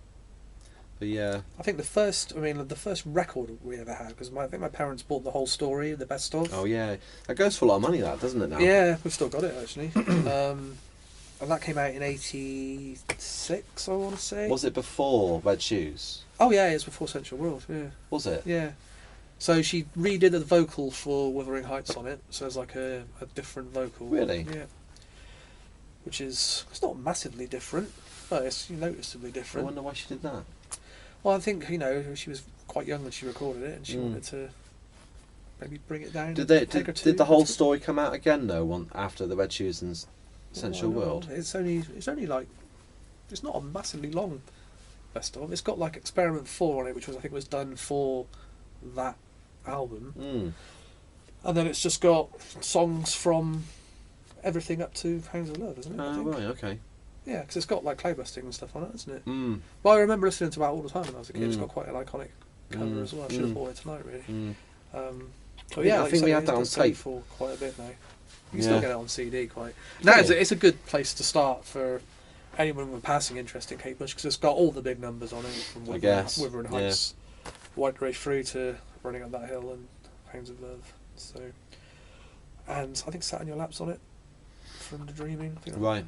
But yeah, I think the first record we ever had, because I think my parents bought the whole story, the best of. oh yeah, that goes for a lot of money, that, doesn't it now? Yeah, we've still got it actually. And that came out in '86, I want to say. Was it before Red Shoes? Oh yeah, it's before Sensual World. Yeah. Was it? Yeah. So she redid the vocal for Wuthering Heights on it, so there's like a different vocal. Really? Yeah. Which is, it's not massively different, but it's noticeably I different. wonder why she did that. Well, I think, she was quite young when she recorded it, and she Mm. wanted to maybe bring it down. Did Did the whole story come out again though? After the Red Shoes and Sensual Well, World? It's only like, it's not a massively long best of. It's got like Experiment 4 on it, which I think was done for that album. Mm. And then it's just got songs from everything up to Hounds of Love, isn't it? I Oh think? right, okay. Yeah, because it's got like Cloudbusting and stuff on it, isn't it? Mm. Well, I remember listening to that all the time when I was a kid. It's Mm. got quite an iconic cover Mm. as well. I should have Mm. bought it tonight, really. Mm. But yeah, I like think you we say, had it that on does sell tape. for quite a bit now. You can Yeah. still get it on CD quite. Now Cool. it's a good place to start for anyone with passing interest in Kate Bush, because it's got all the big numbers on it, from I guess, Wuthering Heights, White Grey Through to Running Up That Hill and Hounds of Love. So, and I think Sat in Your Lap's on it from The Dreaming. I think Right.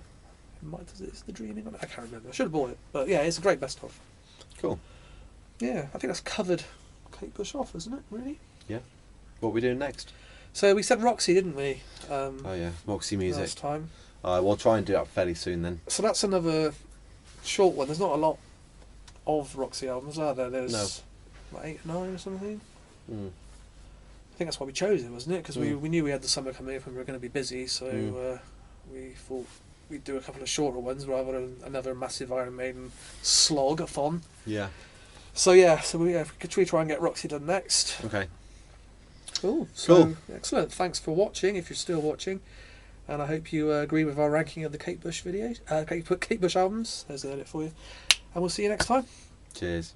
is The Dreaming on it? I can't remember. I should have bought it, but yeah, it's a great best of. Cool. Yeah, I think that's covered Kate Bush off, isn't it? Really. What are we doing next? So we said Roxy, didn't we? Oh yeah, Roxy music. Last time. We'll try and do that fairly soon then. So that's another short one. There's not a lot of Roxy albums, are there? There's No. like 8 or 9 or something. Mm. I think that's why we chose it, wasn't it? Because Mm. we knew we had the summer coming up and we were going to be busy, so Mm. we thought we'd do a couple of shorter ones rather than another massive Iron Maiden slog-a-thon. Yeah. So yeah, should we try and get Roxy done next? Okay. Cool. So Cool. excellent. Thanks for watching. If you're still watching, and I hope you agree with our ranking of the Kate Bush videos, Kate Bush albums. There's an edit for you, and we'll see you next time. Cheers.